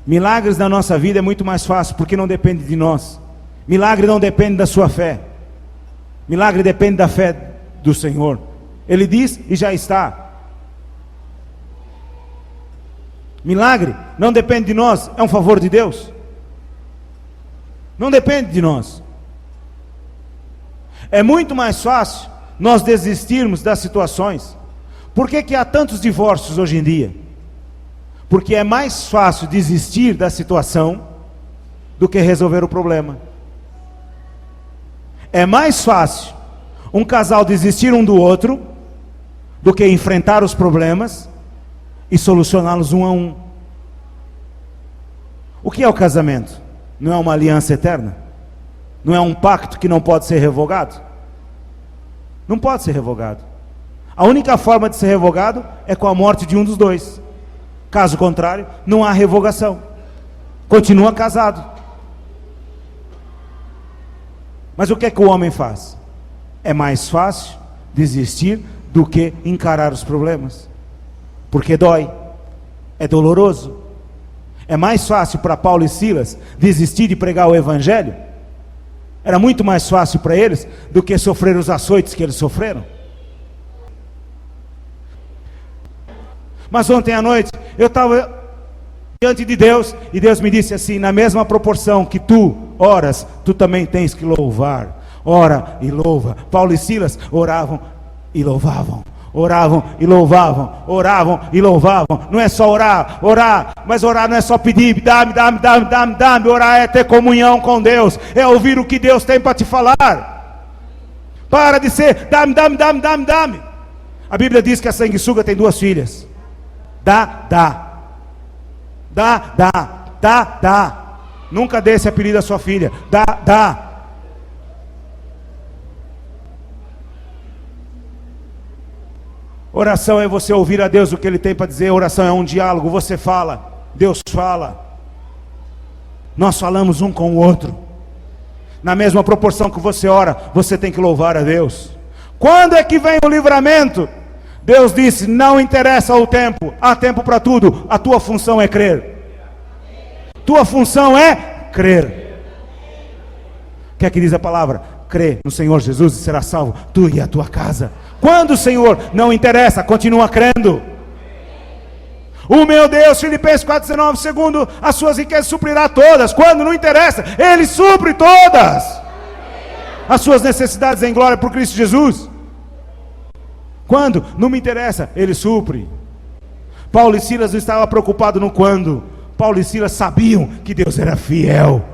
Milagres na nossa vida é muito mais fácil porque não depende de nós. Milagre não depende da sua fé. Milagre depende da fé do Senhor. Ele diz e já está. Milagre não depende de nós, é um favor de Deus. Não depende de nós. É muito mais fácil nós desistirmos das situações. Por que há tantos divórcios hoje em dia? Porque é mais fácil desistir da situação do que resolver o problema. É mais fácil um casal desistir um do outro do que enfrentar os problemas e solucioná-los um a um. O que é o casamento? Não é uma aliança eterna? Não é um pacto que não pode ser revogado? Não pode ser revogado. A única forma de ser revogado é com a morte de um dos dois. Caso contrário, não há revogação. Continua casado. Mas o que é que o homem faz? É mais fácil desistir do que encarar os problemas. Porque dói. É doloroso. É mais fácil para Paulo e Silas desistir de pregar o Evangelho. Era muito mais fácil para eles do que sofrer os açoites que eles sofreram. Mas ontem à noite eu estava diante de Deus e Deus me disse assim: na mesma proporção que tu oras, tu também tens que louvar. Ora e louva. Paulo e Silas oravam e louvavam. Oravam e louvavam, oravam e louvavam. Não é só orar, mas orar não é só pedir, dá-me. Orar é ter comunhão com Deus, é ouvir o que Deus tem para te falar. Para de ser, dá-me. A Bíblia diz que a sanguessuga tem 2 filhas. Dá. Nunca dê esse apelido à sua filha. Dá. Oração é você ouvir a Deus o que Ele tem para dizer. Oração é um diálogo, você fala, Deus fala. Nós falamos um com o outro. Na mesma proporção que você ora, você tem que louvar a Deus. Quando é que vem o livramento? Deus disse: não interessa o tempo, há tempo para tudo. A tua função é crer. Tua função é crer. O que é que diz a palavra? Crê no Senhor Jesus e será salvo, tu e a tua casa. Quando, Senhor? Não interessa, continua crendo. O meu Deus, Filipenses 4,19, segundo as suas riquezas suprirá todas. Quando? Não interessa, Ele supre todas as suas necessidades em glória por Cristo Jesus. Quando? Não me interessa, Ele supre. Paulo e Silas não estavam preocupados no quando. Paulo e Silas sabiam que Deus era fiel.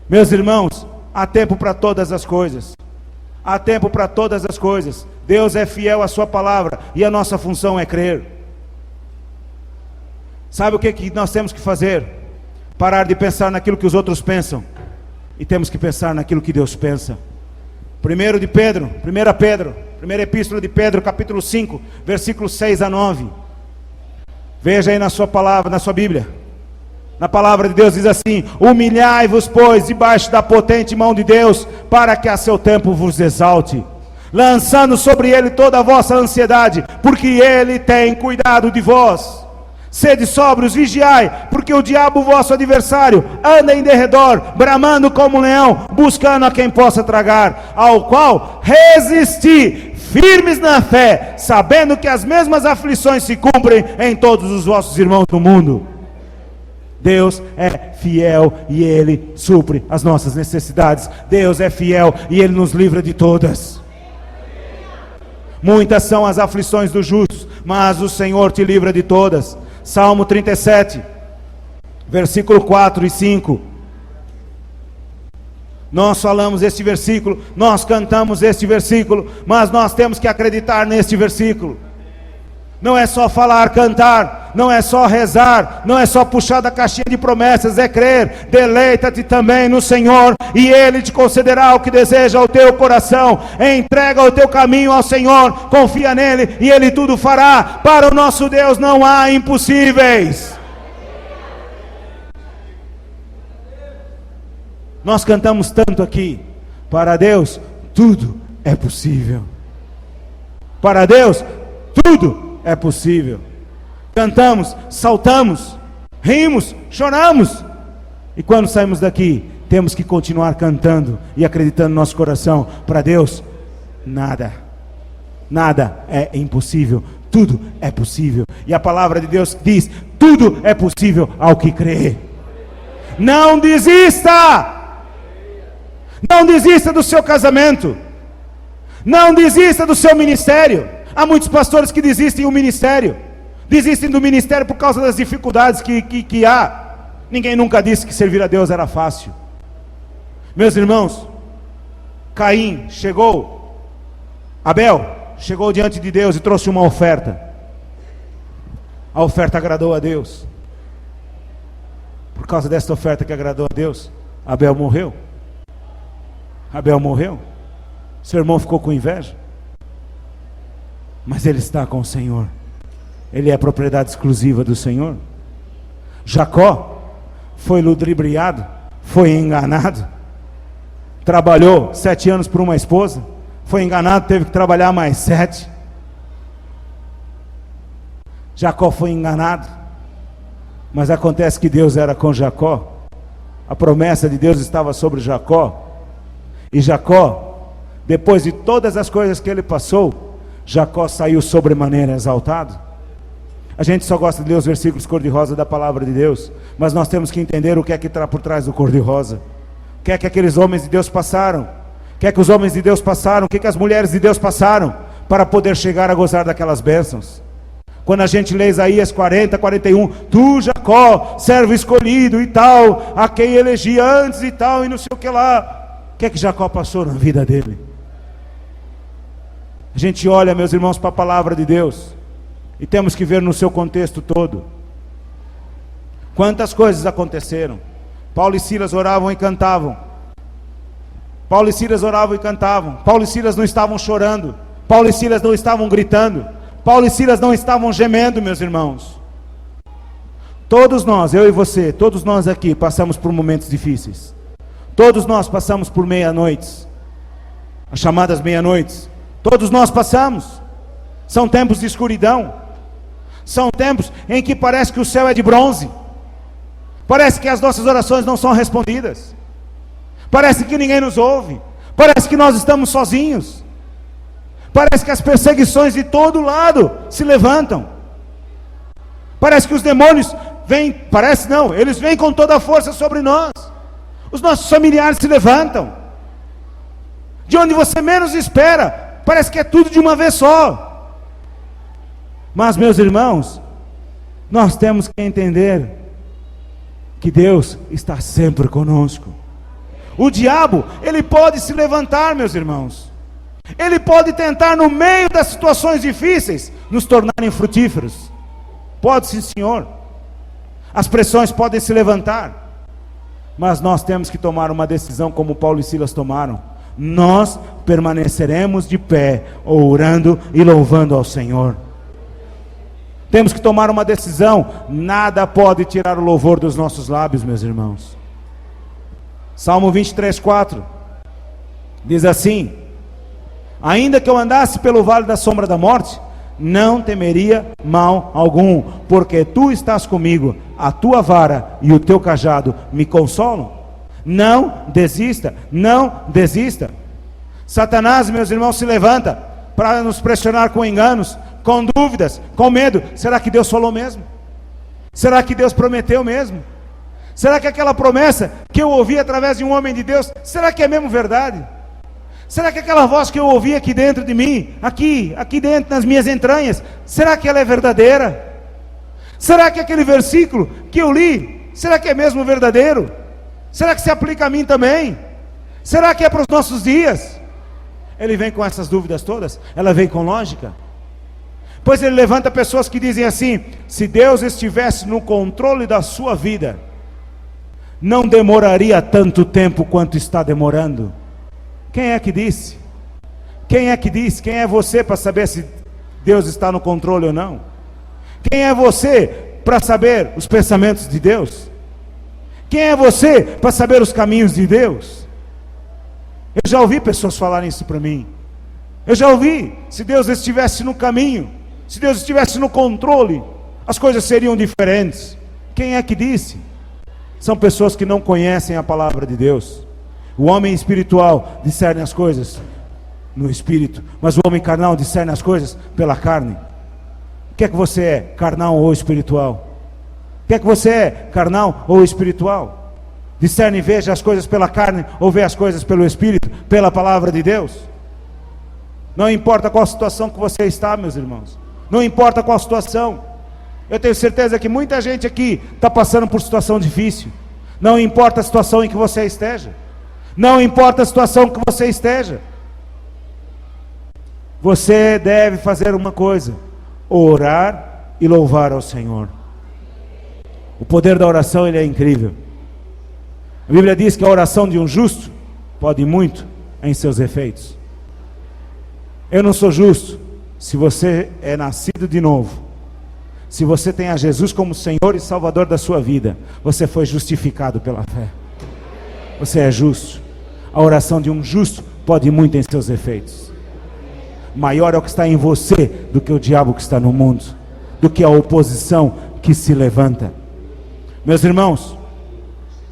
Meus irmãos, há tempo para todas as coisas. Há tempo para todas as coisas. Deus é fiel à sua palavra e a nossa função é crer. Sabe o que nós temos que fazer? Parar de pensar naquilo que os outros pensam e temos que pensar naquilo que Deus pensa. 1 Pedro, primeira epístola de Pedro, capítulo 5, versículos 6 a 9. Veja aí na sua palavra, na sua Bíblia. Na palavra de Deus diz assim: humilhai-vos, pois, debaixo da potente mão de Deus, para que a seu tempo vos exalte, lançando sobre ele toda a vossa ansiedade, porque ele tem cuidado de vós. Sede sóbrios, vigiai, porque o diabo, vosso adversário, anda em derredor, bramando como um leão, buscando a quem possa tragar, ao qual resisti, firmes na fé, sabendo que as mesmas aflições se cumprem em todos os vossos irmãos do mundo. Deus é fiel e Ele supre as nossas necessidades. Deus é fiel e Ele nos livra de todas. Muitas são as aflições dos justos, mas o Senhor te livra de todas. Salmo 37, versículo 4 e 5. Nós falamos este versículo, nós cantamos este versículo, mas nós temos que acreditar neste versículo. Não é só falar, cantar, não é só rezar, não é só puxar da caixinha de promessas, é crer. Deleita-te também no Senhor e Ele te concederá o que deseja ao teu coração. Entrega o teu caminho ao Senhor, confia nele e Ele tudo fará. Para o nosso Deus não há impossíveis. Nós cantamos tanto aqui: para Deus tudo é possível. Para Deus tudo é possível. Cantamos, saltamos, rimos, choramos. E quando saímos daqui, temos que continuar cantando e acreditando no nosso coração. Para Deus, nada é impossível. Tudo é possível. E a palavra de Deus diz: tudo é possível ao que crê. Não desista! Não desista do seu casamento. Não desista do seu ministério. Há muitos pastores que desistem do ministério. Desistem do ministério por causa das dificuldades que há. Ninguém nunca disse que servir a Deus era fácil. Meus irmãos, Caim chegou, Abel chegou diante de Deus e trouxe uma oferta. A oferta agradou a Deus. Por causa desta oferta que agradou a Deus, Abel morreu. Seu irmão ficou com inveja. Mas ele está com o Senhor. Ele é propriedade exclusiva do Senhor. Jacó foi ludibriado, foi enganado, trabalhou 7 anos por uma esposa, foi enganado, teve que trabalhar mais 7. Jacó foi enganado, mas acontece que Deus era com Jacó. A promessa de Deus estava sobre Jacó. E Jacó, depois de todas as coisas que ele passou, Jacó saiu sobremaneira exaltado. A gente só gosta de ler os versículos cor-de-rosa da palavra de Deus, mas nós temos que entender o que é que está por trás do cor-de-rosa. O que é que aqueles homens de Deus passaram? O que é que os homens de Deus passaram? O que é que as mulheres de Deus passaram para poder chegar a gozar daquelas bênçãos? Quando a gente lê Isaías 40, 41, tu Jacó, servo escolhido e tal, a quem elegi antes e tal, e não sei o que lá. O que é que Jacó passou na vida dele? A gente olha, meus irmãos, para a palavra de Deus, e temos que ver no seu contexto todo. Quantas coisas aconteceram. Paulo e Silas oravam e cantavam. Paulo e Silas oravam e cantavam. Paulo e Silas não estavam chorando. Paulo e Silas não estavam gritando. Paulo e Silas não estavam gemendo, meus irmãos. Todos nós, eu e você, todos nós aqui passamos por momentos difíceis. Todos nós passamos por meia-noites, as chamadas meia-noites. Todos nós passamos. São tempos de escuridão. São tempos em que parece que o céu é de bronze. Parece que as nossas orações não são respondidas. Parece que ninguém nos ouve. Parece que nós estamos sozinhos. Parece que as perseguições de todo lado se levantam. Parece que os demônios vêm, parece não, eles vêm com toda a força sobre nós. Os nossos familiares se levantam. De onde você menos espera, parece que é tudo de uma vez só. Mas, meus irmãos, nós temos que entender que Deus está sempre conosco. O diabo, ele pode se levantar, meus irmãos. Ele pode tentar, no meio das situações difíceis, nos tornarem frutíferos. Pode, sim, senhor. As pressões podem se levantar. Mas nós temos que tomar uma decisão como Paulo e Silas tomaram. Nós permaneceremos de pé, orando e louvando ao Senhor. Temos que tomar uma decisão. Nada pode tirar o louvor dos nossos lábios, meus irmãos. Salmo 23, 4 diz assim: ainda que eu andasse pelo vale da sombra da morte, não temeria mal algum, porque tu estás comigo, a tua vara e o teu cajado me consolam. Não desista, não desista. Satanás, meus irmãos, se levanta para nos pressionar com enganos, com dúvidas, com medo. Será que Deus falou mesmo? Será que Deus prometeu mesmo? Será que aquela promessa que eu ouvi através de um homem de Deus, será que é mesmo verdade? Será que aquela voz que eu ouvi aqui dentro de mim, aqui dentro nas minhas entranhas, será que ela é verdadeira? Será que aquele versículo que eu li, será que é mesmo verdadeiro? Será que se aplica a mim também? Será que é para os nossos dias? Ele vem com essas dúvidas todas? Ela vem com lógica? Pois ele levanta pessoas que dizem assim: se Deus estivesse no controle da sua vida, não demoraria tanto tempo quanto está demorando. Quem é que disse? Quem é que disse? Quem é você para saber se Deus está no controle ou não? Quem é você para saber os pensamentos de Deus? Quem é você para saber os caminhos de Deus? Eu já ouvi pessoas falarem isso para mim. Eu já ouvi: se Deus estivesse no caminho, Se Deus estivesse no controle, as coisas seriam diferentes. Quem é que disse? São pessoas que não conhecem a palavra de Deus. O homem espiritual discerne as coisas no espírito, mas o homem carnal discerne as coisas pela carne. O que é que você é, carnal ou espiritual? O que é que você é, carnal ou espiritual? Discerne e veja as coisas pela carne ou vê as coisas pelo espírito, pela palavra de Deus? Não importa qual situação que você está, meus irmãos, não importa qual situação. Eu tenho certeza que muita gente aqui está passando por situação difícil. Não importa a situação em que você esteja, não importa a situação que você esteja, você deve fazer uma coisa: orar e louvar ao Senhor. O poder da oração, ele é incrível. A Bíblia diz que a oração de um justo pode muito em seus efeitos. Eu não sou justo. Se você é nascido de novo, se você tem a Jesus como Senhor e Salvador da sua vida, você foi justificado pela fé. Você é justo. A oração de um justo pode muito em seus efeitos. Maior é o que está em você do que o diabo que está no mundo, do que a oposição que se levanta. Meus irmãos,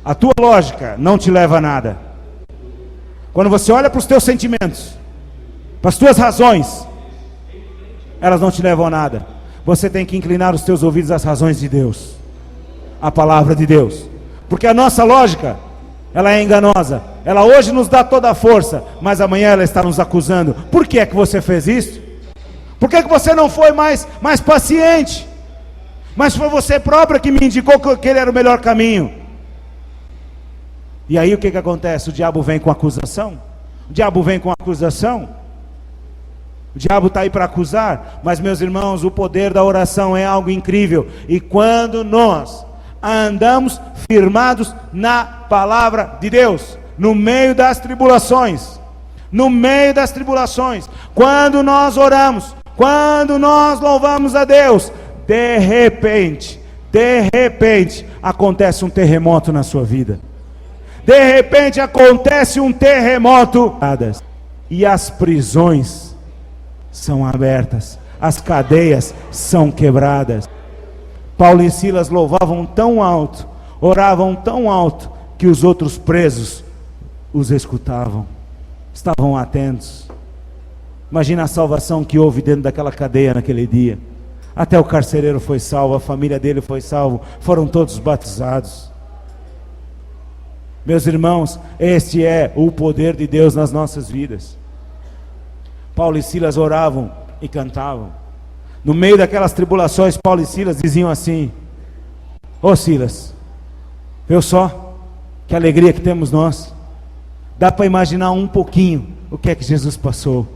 a tua lógica não te leva a nada. Quando você olha para os teus sentimentos, para as tuas razões, elas não te levam a nada. Você tem que inclinar os teus ouvidos às razões de Deus, à palavra de Deus, porque a nossa lógica, ela é enganosa. Ela hoje nos dá toda a força, mas amanhã ela está nos acusando. Por que é que você fez isso? Por que é que você não foi mais paciente? Mas foi você própria que me indicou que aquele era o melhor caminho. E aí o que acontece? O diabo vem com acusação. O diabo vem com acusação. O diabo está aí para acusar. Mas, meus irmãos, o poder da oração é algo incrível. E quando nós andamos firmados na palavra de Deus, no meio das tribulações, quando nós oramos, quando nós louvamos a Deus, de repente, acontece um terremoto na sua vida. De repente acontece um terremoto e as prisões são abertas, as cadeias são quebradas. Paulo e Silas louvavam tão alto, oravam tão alto, que os outros presos os escutavam, estavam atentos. Imagina a salvação que houve dentro daquela cadeia naquele dia. Até o carcereiro foi salvo, a família dele foi salvo, foram todos batizados. Meus irmãos, este é o poder de Deus nas nossas vidas. Paulo e Silas oravam e cantavam. No meio daquelas tribulações, Paulo e Silas diziam assim: ô Silas, viu só que alegria que temos nós? Dá para imaginar um pouquinho o que é que Jesus passou.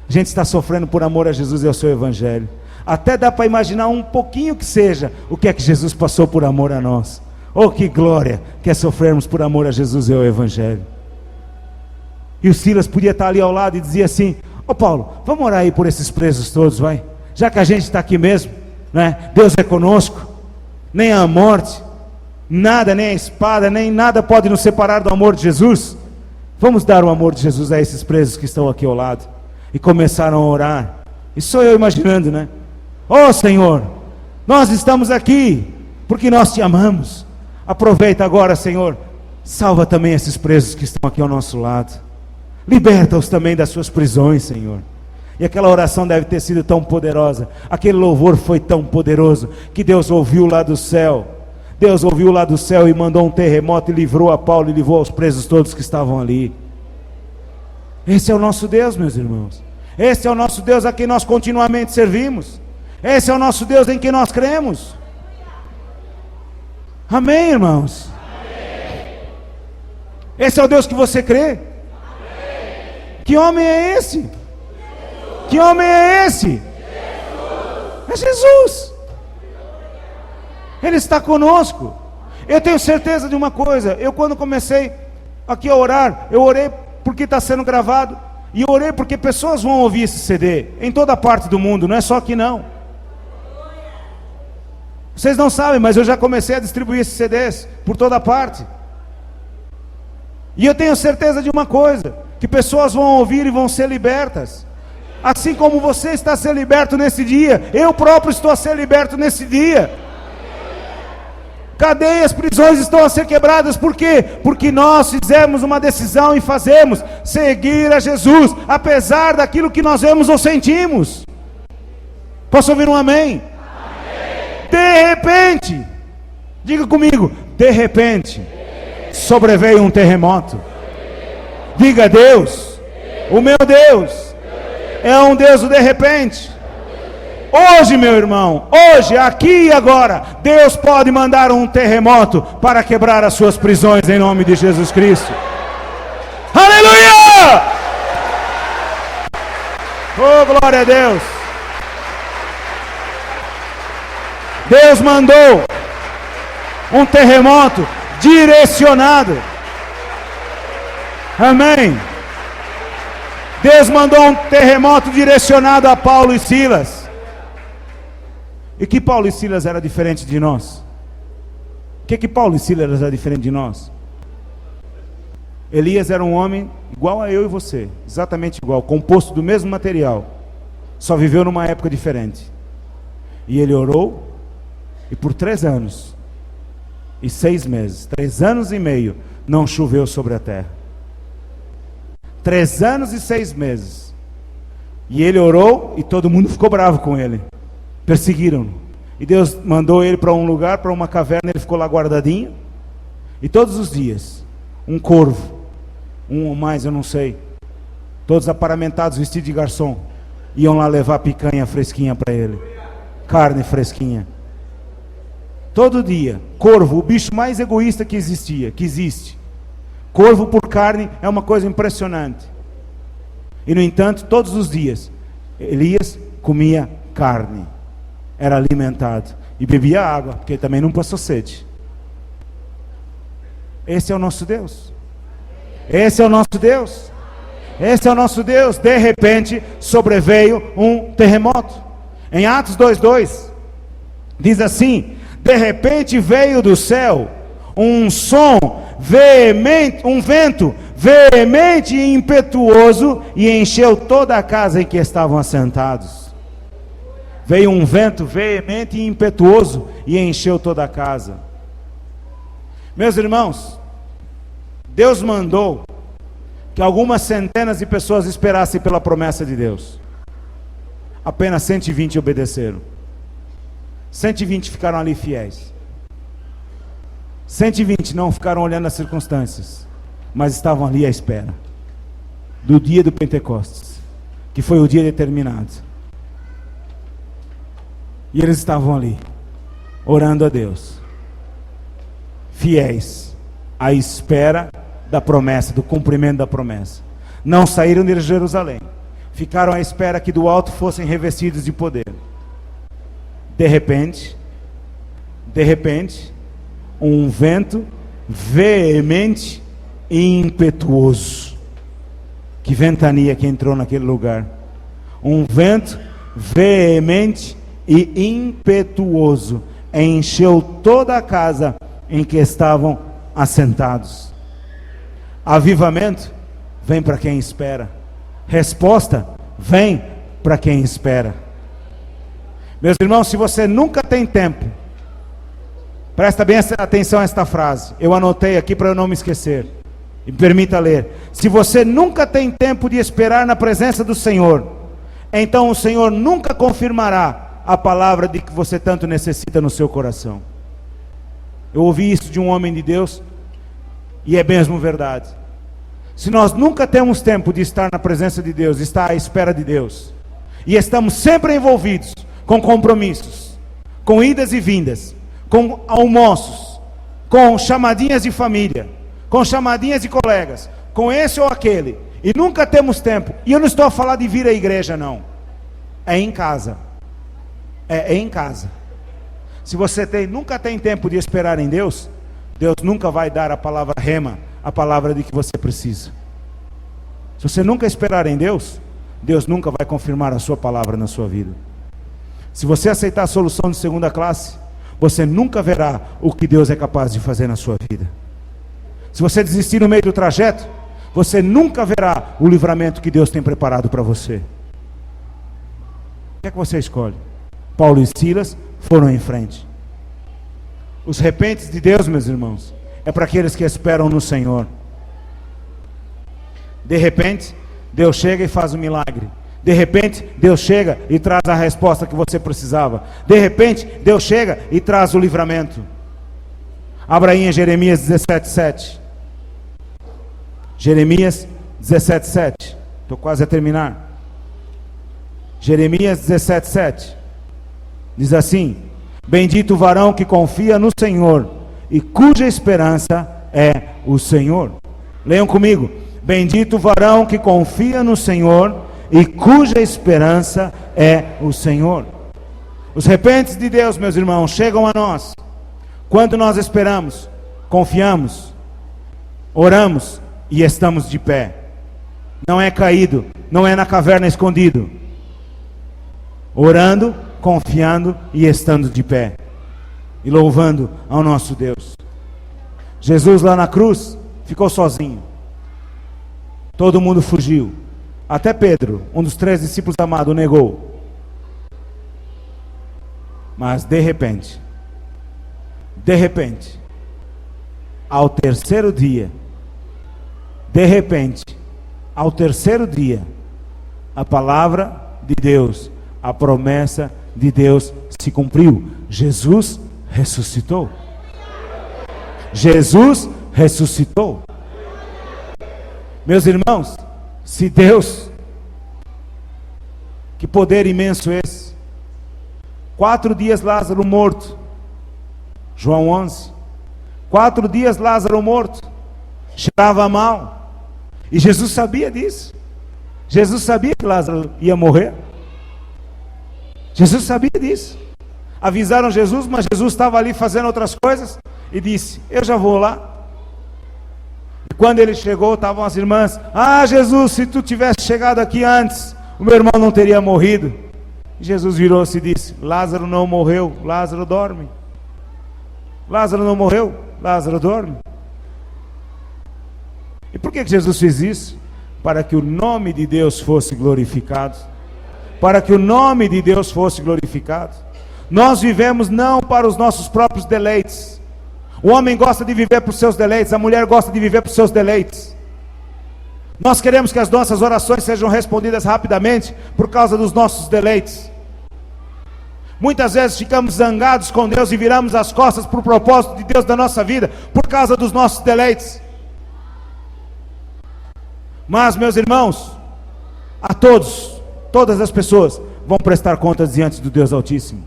A gente está sofrendo por amor a Jesus e ao seu evangelho. Até dá para imaginar um pouquinho que seja o que é que Jesus passou por amor a nós. Oh, que glória que é sofrermos por amor a Jesus e ao evangelho. E o Silas podia estar ali ao lado e dizia assim: ô Paulo, vamos orar aí por esses presos todos, vai? Já que a gente está aqui mesmo, né? Deus é conosco. Nem a morte, nada, nem a espada, nem nada pode nos separar do amor de Jesus. Vamos dar o amor de Jesus a esses presos que estão aqui ao lado. E começaram a orar. Isso sou eu imaginando, né? Ó Senhor, nós estamos aqui porque nós te amamos. Aproveita agora, Senhor, salva também esses presos que estão aqui ao nosso lado. Liberta-os também das suas prisões, Senhor. E aquela oração deve ter sido tão poderosa, aquele louvor foi tão poderoso, que Deus ouviu lá do céu. Deus ouviu lá do céu e mandou um terremoto e livrou a Paulo e livrou os presos todos que estavam ali. Esse é o nosso Deus, meus irmãos. Esse é o nosso Deus a quem nós continuamente servimos. Esse é o nosso Deus em quem nós cremos. Amém, irmãos? Amém. Esse é o Deus que você crê? Amém. Que homem é esse? Jesus. Que homem é esse? Jesus. É Jesus. Ele está conosco. Eu tenho certeza de uma coisa. Eu quando comecei aqui a orar, eu orei porque está sendo gravado. E eu orei porque pessoas vão ouvir esse CD em toda parte do mundo, não é só aqui não. Vocês não sabem, mas eu já comecei a distribuir esses CDs por toda parte. E eu tenho certeza de uma coisa, que pessoas vão ouvir e vão ser libertas. Assim como você está a ser liberto nesse dia, eu próprio estou a ser liberto nesse dia. Cadeias, prisões estão a ser quebradas. Por quê? Porque nós fizemos uma decisão e fazemos seguir a Jesus, apesar daquilo que nós vemos ou sentimos. Posso ouvir um amém? Amém. De repente, diga comigo, de repente, sobreveio um terremoto. Diga: Deus, o meu Deus, é um Deus do de repente. Hoje, meu irmão, hoje, aqui e agora, Deus pode mandar um terremoto para quebrar as suas prisões em nome de Jesus Cristo. Aleluia! Oh, glória a Deus! Deus mandou um terremoto direcionado. Amém. Deus mandou um terremoto direcionado a Paulo e Silas. E que Paulo e Silas era diferente de nós? O que Paulo e Silas era diferente de nós? Elias era um homem igual a eu e você, exatamente igual, composto do mesmo material, só viveu numa época diferente. E ele orou, e por 3 anos e 6 meses, 3 anos e meio, não choveu sobre a terra. 3 anos e 6 meses. E ele orou, e todo mundo ficou bravo com ele. Perseguiram-no. E Deus mandou ele para um lugar, para uma caverna, ele ficou lá guardadinho. E todos os dias, um corvo, um ou mais, eu não sei, todos aparamentados, vestidos de garçom, iam lá levar picanha fresquinha para ele, carne fresquinha. Todo dia, corvo, o bicho mais egoísta que existe. Corvo por carne é uma coisa impressionante. E no entanto, todos os dias, Elias comia carne, era alimentado e bebia água, porque ele também não passou sede. Esse é o nosso Deus. Esse é o nosso Deus. Esse é o nosso Deus. De repente sobreveio um terremoto. Em Atos 2:2 diz assim: de repente veio do céu um som veemente, um vento veemente e impetuoso, e encheu toda a casa em que estavam assentados. Veio um vento veemente e impetuoso e encheu toda a casa. Meus irmãos, Deus mandou que algumas centenas de pessoas esperassem pela promessa de Deus. Apenas 120 obedeceram. 120 ficaram ali fiéis. 120 não ficaram olhando as circunstâncias, mas estavam ali à espera do dia do Pentecostes, que foi o dia determinado. E eles estavam ali, orando a Deus, fiéis, à espera da promessa, do cumprimento da promessa. Não saíram de Jerusalém, ficaram à espera que do alto fossem revestidos de poder. De repente, um vento veemente e impetuoso. Que ventania que entrou naquele lugar. Um vento veemente e impetuoso encheu toda a casa em que estavam assentados. Avivamento vem para quem espera. Resposta vem para quem espera. Meus irmãos, se você nunca tem tempo, presta bem atenção a esta frase, eu anotei aqui para eu não me esquecer, e me permita ler. Se você nunca tem tempo de esperar na presença do Senhor, então o Senhor nunca confirmará a palavra de que você tanto necessita no seu coração. Eu ouvi isso de um homem de Deus, e é mesmo verdade. Se nós nunca temos tempo de estar na presença de Deus, estar à espera de Deus, e estamos sempre envolvidos com compromissos, com idas e vindas, com almoços, com chamadinhas de família, com chamadinhas de colegas, com esse ou aquele, e nunca temos tempo, e eu não estou a falar de vir à igreja não, é em casa, é em casa. Se você nunca tem tempo de esperar em Deus, Deus nunca vai dar a palavra rema, a palavra de que você precisa. Se você nunca esperar em Deus, Deus nunca vai confirmar a sua palavra na sua vida. Se você aceitar a solução de segunda classe, você nunca verá o que Deus é capaz de fazer na sua vida. Se você desistir no meio do trajeto, você nunca verá o livramento que Deus tem preparado para você. que é que você escolhe? Paulo e Silas foram em frente. Os repentes de Deus, meus irmãos, é para aqueles que esperam no Senhor. De repente, Deus chega e faz um milagre. De repente, Deus chega e traz a resposta que você precisava. De repente, Deus chega e traz o livramento. Abra aí em Jeremias 17:7. Jeremias 17:7. Estou quase a terminar. Jeremias 17:7. Diz assim: bendito o varão que confia no Senhor e cuja esperança é o Senhor. Leiam comigo. Bendito o varão que confia no Senhor e cuja esperança é o Senhor. Os repentes de Deus, meus irmãos, chegam a nós quando nós esperamos, confiamos, oramos e estamos de pé. Não é caído, não é na caverna escondido. Orando, confiando e estando de pé. E louvando ao nosso Deus. Jesus lá na cruz ficou sozinho. Todo mundo fugiu. Até Pedro, um dos 3 discípulos amados, o negou. Mas de repente, ao terceiro dia, a palavra de Deus, a promessa de Deus se cumpriu. Jesus ressuscitou. Jesus ressuscitou. Meus irmãos, se Deus, que poder imenso esse, 4 dias Lázaro morto, João 11, 4 dias Lázaro morto, cheirava mal, e Jesus sabia disso. Jesus sabia que Lázaro ia morrer. Jesus sabia disso. Avisaram Jesus, mas Jesus estava ali fazendo outras coisas, e disse: eu já vou lá. E quando ele chegou, estavam as irmãs: ah, Jesus, se tu tivesse chegado aqui antes, o meu irmão não teria morrido. E Jesus virou-se e disse: Lázaro não morreu, Lázaro dorme. Lázaro não morreu, Lázaro dorme. E por que Jesus fez isso? Para que o nome de Deus fosse glorificado. Para que o nome de Deus fosse glorificado. Nós vivemos não para os nossos próprios deleites. O homem gosta de viver para os seus deleites, a mulher gosta de viver para os seus deleites. Nós queremos que as nossas orações sejam respondidas rapidamente por causa dos nossos deleites. Muitas vezes ficamos zangados com Deus e viramos as costas para o propósito de Deus da nossa vida por causa dos nossos deleites. Mas, meus irmãos, a todas as pessoas vão prestar contas diante do Deus Altíssimo.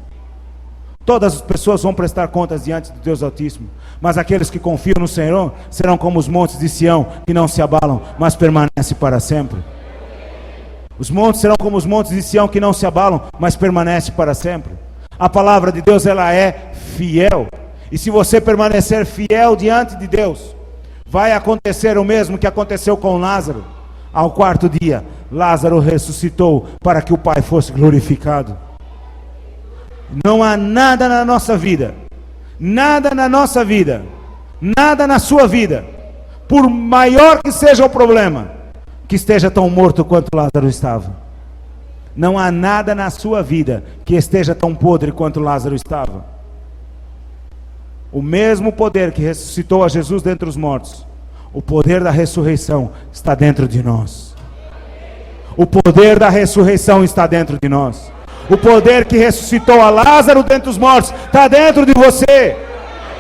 Todas as pessoas vão prestar contas diante do Deus Altíssimo. Mas aqueles que confiam no Senhor serão como os montes de Sião, que não se abalam, mas permanecem para sempre. Os montes serão como os montes de Sião, que não se abalam, mas permanecem para sempre. A palavra de Deus, ela é fiel. E se você permanecer fiel diante de Deus, vai acontecer o mesmo que aconteceu com Lázaro. Ao 4º dia, Lázaro ressuscitou para que o Pai fosse glorificado. Não há nada na nossa vida, nada na nossa vida, nada na sua vida, por maior que seja o problema, que esteja tão morto quanto Lázaro estava. Não há nada na sua vida que esteja tão podre quanto Lázaro estava. O mesmo poder que ressuscitou a Jesus dentre os mortos, o poder da ressurreição está dentro de nós. O poder da ressurreição está dentro de nós. O poder que ressuscitou a Lázaro dentre os mortos está dentro de você.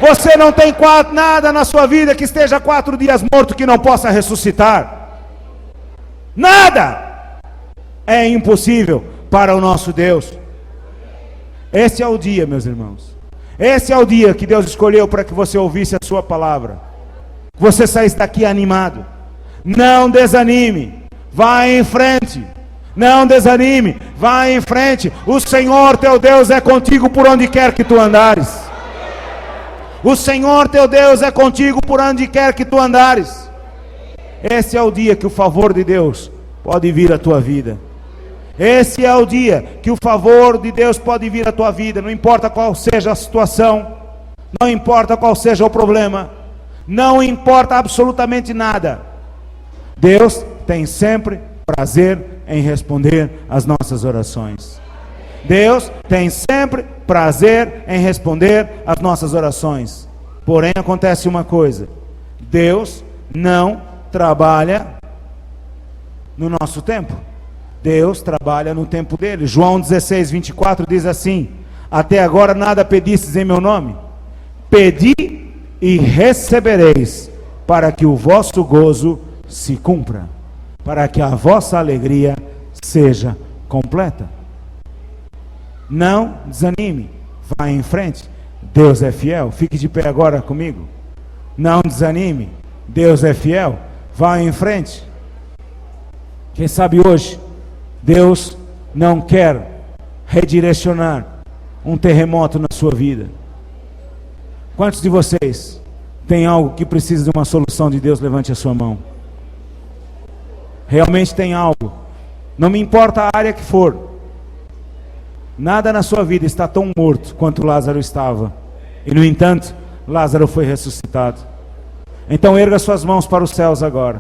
Você não tem nada na sua vida que esteja 4 dias morto que não possa ressuscitar. Nada é impossível para o nosso Deus. Esse é o dia, meus irmãos. Esse é o dia que Deus escolheu para que você ouvisse a sua palavra. Que você saísse daqui animado. Não desanime. Vá em frente. Não desanime, vá em frente. O Senhor teu Deus é contigo por onde quer que tu andares. O Senhor teu Deus é contigo por onde quer que tu andares. Esse é o dia que o favor de Deus pode vir à tua vida. Esse é o dia que o favor de Deus pode vir à tua vida. Não importa qual seja a situação, não importa qual seja o problema, não importa absolutamente nada. Deus tem sempre prazer em responder às nossas orações. Deus tem sempre prazer em responder às nossas orações. Porém, acontece uma coisa: Deus não trabalha no nosso tempo. Deus trabalha no tempo dele. João 16, 24 diz assim: até agora nada pedistes em meu nome. Pedi e recebereis, para que o vosso gozo se cumpra, para que a vossa alegria seja completa. Não desanime, vá em frente. Deus é fiel. Fique de pé agora comigo. Não desanime, Deus é fiel. Vá em frente. Quem sabe hoje Deus não quer redirecionar um terremoto na sua vida. Quantos de vocês tem algo que precisa de uma solução de Deus? Levante a sua mão. Realmente tem algo. Não me importa a área que for. Nada na sua vida está tão morto quanto Lázaro estava. E no entanto, Lázaro foi ressuscitado. Então erga suas mãos para os céus agora.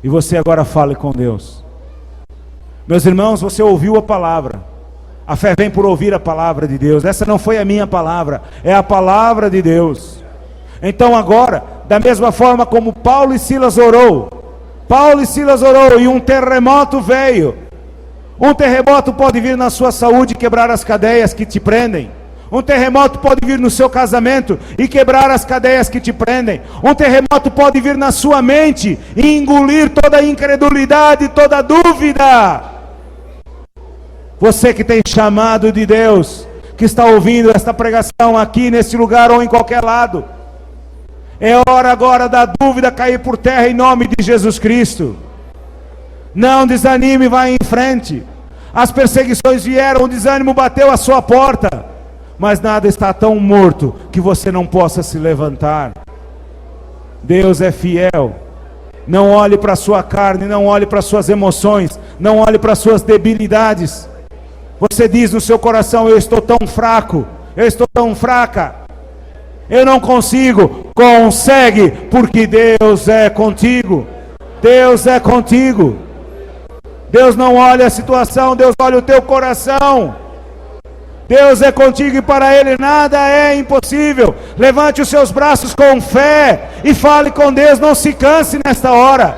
E você agora fale com Deus. Meus irmãos, você ouviu a palavra. A fé vem por ouvir a palavra de Deus. Essa não foi a minha palavra, é a palavra de Deus. Então agora, da mesma forma como Paulo e Silas orou e um terremoto veio. Um terremoto pode vir na sua saúde e quebrar as cadeias que te prendem. Um terremoto pode vir no seu casamento e quebrar as cadeias que te prendem. Um terremoto pode vir na sua mente e engolir toda a incredulidade, toda a dúvida. Você que tem chamado de Deus, que está ouvindo esta pregação aqui nesse lugar ou em qualquer lado, é hora agora da dúvida cair por terra em nome de Jesus Cristo. Não desanime, vá em frente. As perseguições vieram, o desânimo bateu à sua porta, mas nada está tão morto que você não possa se levantar. Deus é fiel. Não olhe para a sua carne, não olhe para as suas emoções, não olhe para as suas debilidades. Você diz no seu coração: eu estou tão fraco, eu estou tão fraca, eu não consigo. Consegue, porque Deus é contigo. Deus é contigo. Deus não olha a situação, Deus olha o teu coração. Deus é contigo e para Ele nada é impossível. Levante os seus braços com fé e fale com Deus. Não se canse nesta hora.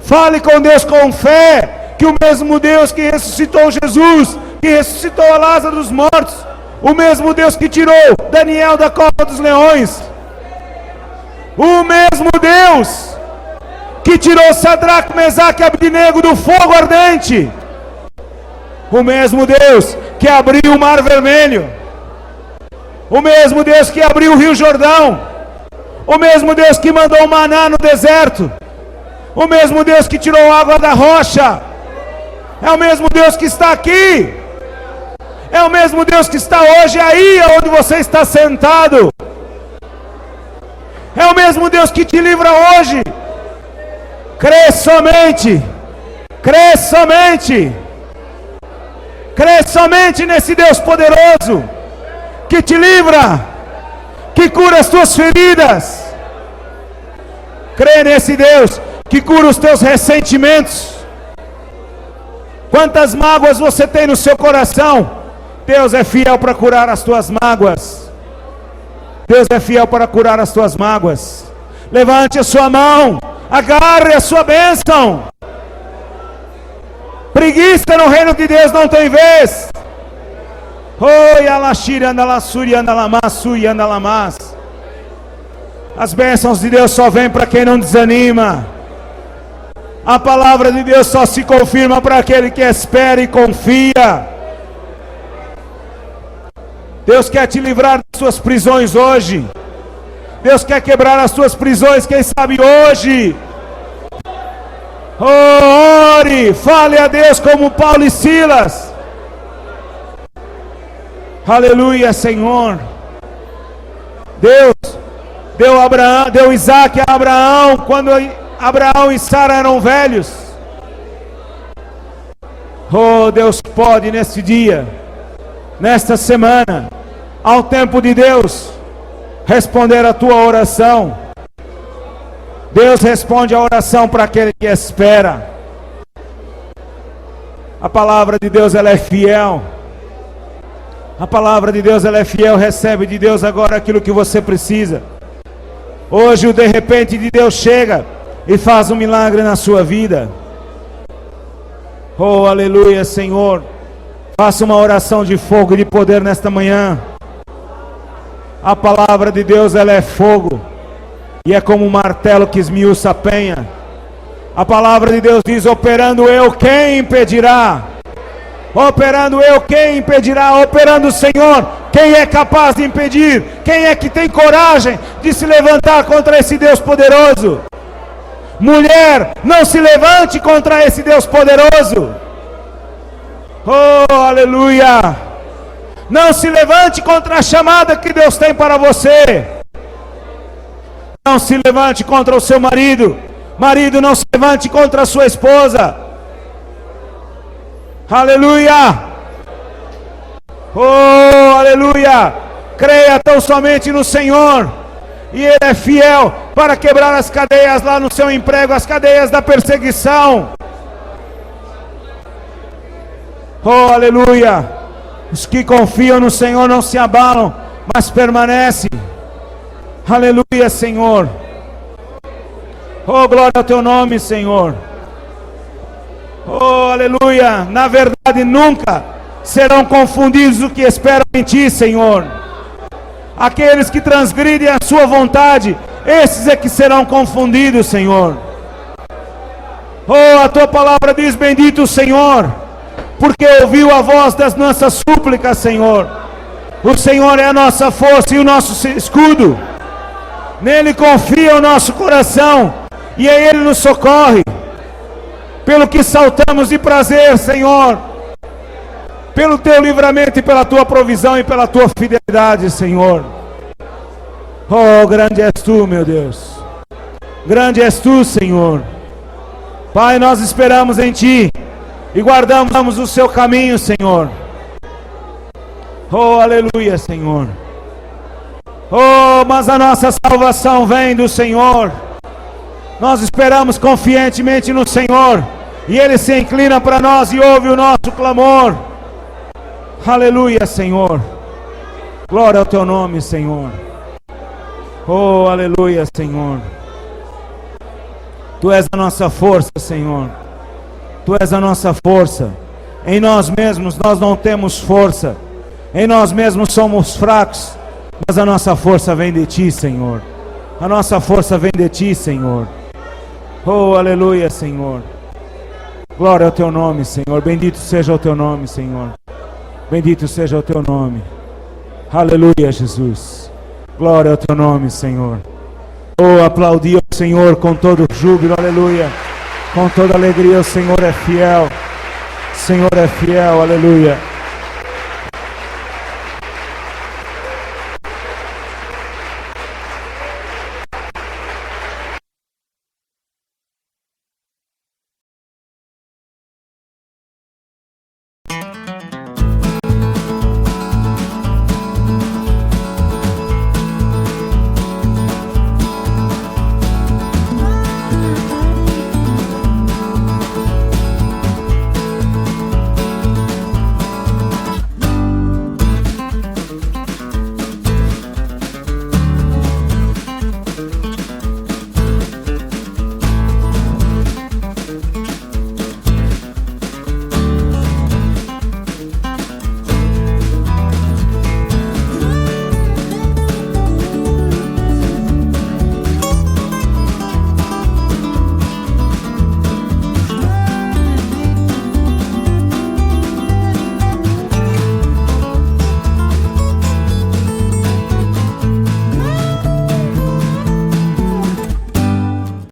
Fale com Deus com fé, que o mesmo Deus que ressuscitou Jesus, que ressuscitou a Lázaro dos mortos, o mesmo Deus que tirou Daniel da cova dos leões, o mesmo Deus que tirou Sadraque, Mesaque e Abdenego do fogo ardente, o mesmo Deus que abriu o mar vermelho, o mesmo Deus que abriu o rio Jordão, o mesmo Deus que mandou maná no deserto, o mesmo Deus que tirou água da rocha, é o mesmo Deus que está aqui, é o mesmo Deus que está hoje aí onde você está sentado, é o mesmo Deus que te livra hoje. Crê somente, crê somente, crê somente nesse Deus poderoso, que te livra, que cura as tuas feridas. Crê nesse Deus que cura os teus ressentimentos. Quantas mágoas você tem no seu coração? Deus é fiel para curar as tuas mágoas. Deus é fiel para curar as tuas mágoas. Levante a sua mão, agarre a sua bênção. Preguiça no reino de Deus não tem vez. Oi, alaxiri, andalassuri, andalamassui, andalamas. As bênçãos de Deus só vêm para quem não desanima. A palavra de Deus só se confirma para aquele que espera e confia. Deus quer te livrar das suas prisões hoje. Deus quer quebrar as suas prisões, quem sabe hoje. Oh, ore, fale a Deus como Paulo e Silas. Aleluia, Senhor. Deus deu Isaac a Abraão quando Abraão e Sara eram velhos. Oh, Deus pode nesse dia, nesta semana, ao tempo de Deus, responder a tua oração. Deus responde a oração para aquele que espera. A palavra de Deus, ela é fiel. A palavra de Deus, ela é fiel. Recebe de Deus agora aquilo que você precisa. Hoje o de repente de Deus chega e faz um milagre na sua vida. Oh, aleluia, Senhor. Faça uma oração de fogo e de poder nesta manhã. A palavra de Deus, ela é fogo. E é como um martelo que esmiuça a penha. A palavra de Deus diz: operando eu, quem impedirá? Operando eu, quem impedirá? Operando o Senhor, quem é capaz de impedir? Quem é que tem coragem de se levantar contra esse Deus poderoso? Mulher, não se levante contra esse Deus poderoso. Oh, aleluia. Não se levante contra a chamada que Deus tem para você. Não se levante contra o seu marido. Marido, não se levante contra a sua esposa. Aleluia. Oh, aleluia. Creia tão somente no Senhor, e Ele é fiel para quebrar as cadeias lá no seu emprego, as cadeias da perseguição. Oh, aleluia. Os que confiam no Senhor não se abalam, mas permanecem. Aleluia, Senhor. Oh, glória ao teu nome, Senhor. Oh, aleluia. Na verdade, nunca serão confundidos os que esperam em ti, Senhor. Aqueles que transgridem a sua vontade, esses é que serão confundidos, Senhor. Oh, a tua palavra diz: bendito o Senhor, porque ouviu a voz das nossas súplicas, Senhor. O Senhor é a nossa força e o nosso escudo. Nele confia o nosso coração, e a Ele nos socorre. Pelo que saltamos de prazer, Senhor, pelo teu livramento e pela tua provisão e pela tua fidelidade, Senhor. Oh, grande és tu, meu Deus. Grande és tu, Senhor. Pai, nós esperamos em ti e guardamos o seu caminho, Senhor. Oh, aleluia, Senhor. Oh, mas a nossa salvação vem do Senhor. Nós esperamos confiantemente no Senhor, e Ele se inclina para nós e ouve o nosso clamor. Aleluia, Senhor. Glória ao teu nome, Senhor. Oh, aleluia, Senhor. Tu és a nossa força, Senhor. Tu és a nossa força. Em nós mesmos nós não temos força. Em nós mesmos somos fracos. Mas a nossa força vem de ti, Senhor. A nossa força vem de ti, Senhor. Oh, aleluia, Senhor. Glória ao teu nome, Senhor. Bendito seja o teu nome, Senhor. Bendito seja o teu nome. Aleluia, Jesus. Glória ao teu nome, Senhor. Oh, aplaudir ao Senhor com todo júbilo, aleluia. Com toda alegria, o Senhor é fiel. O Senhor é fiel, aleluia.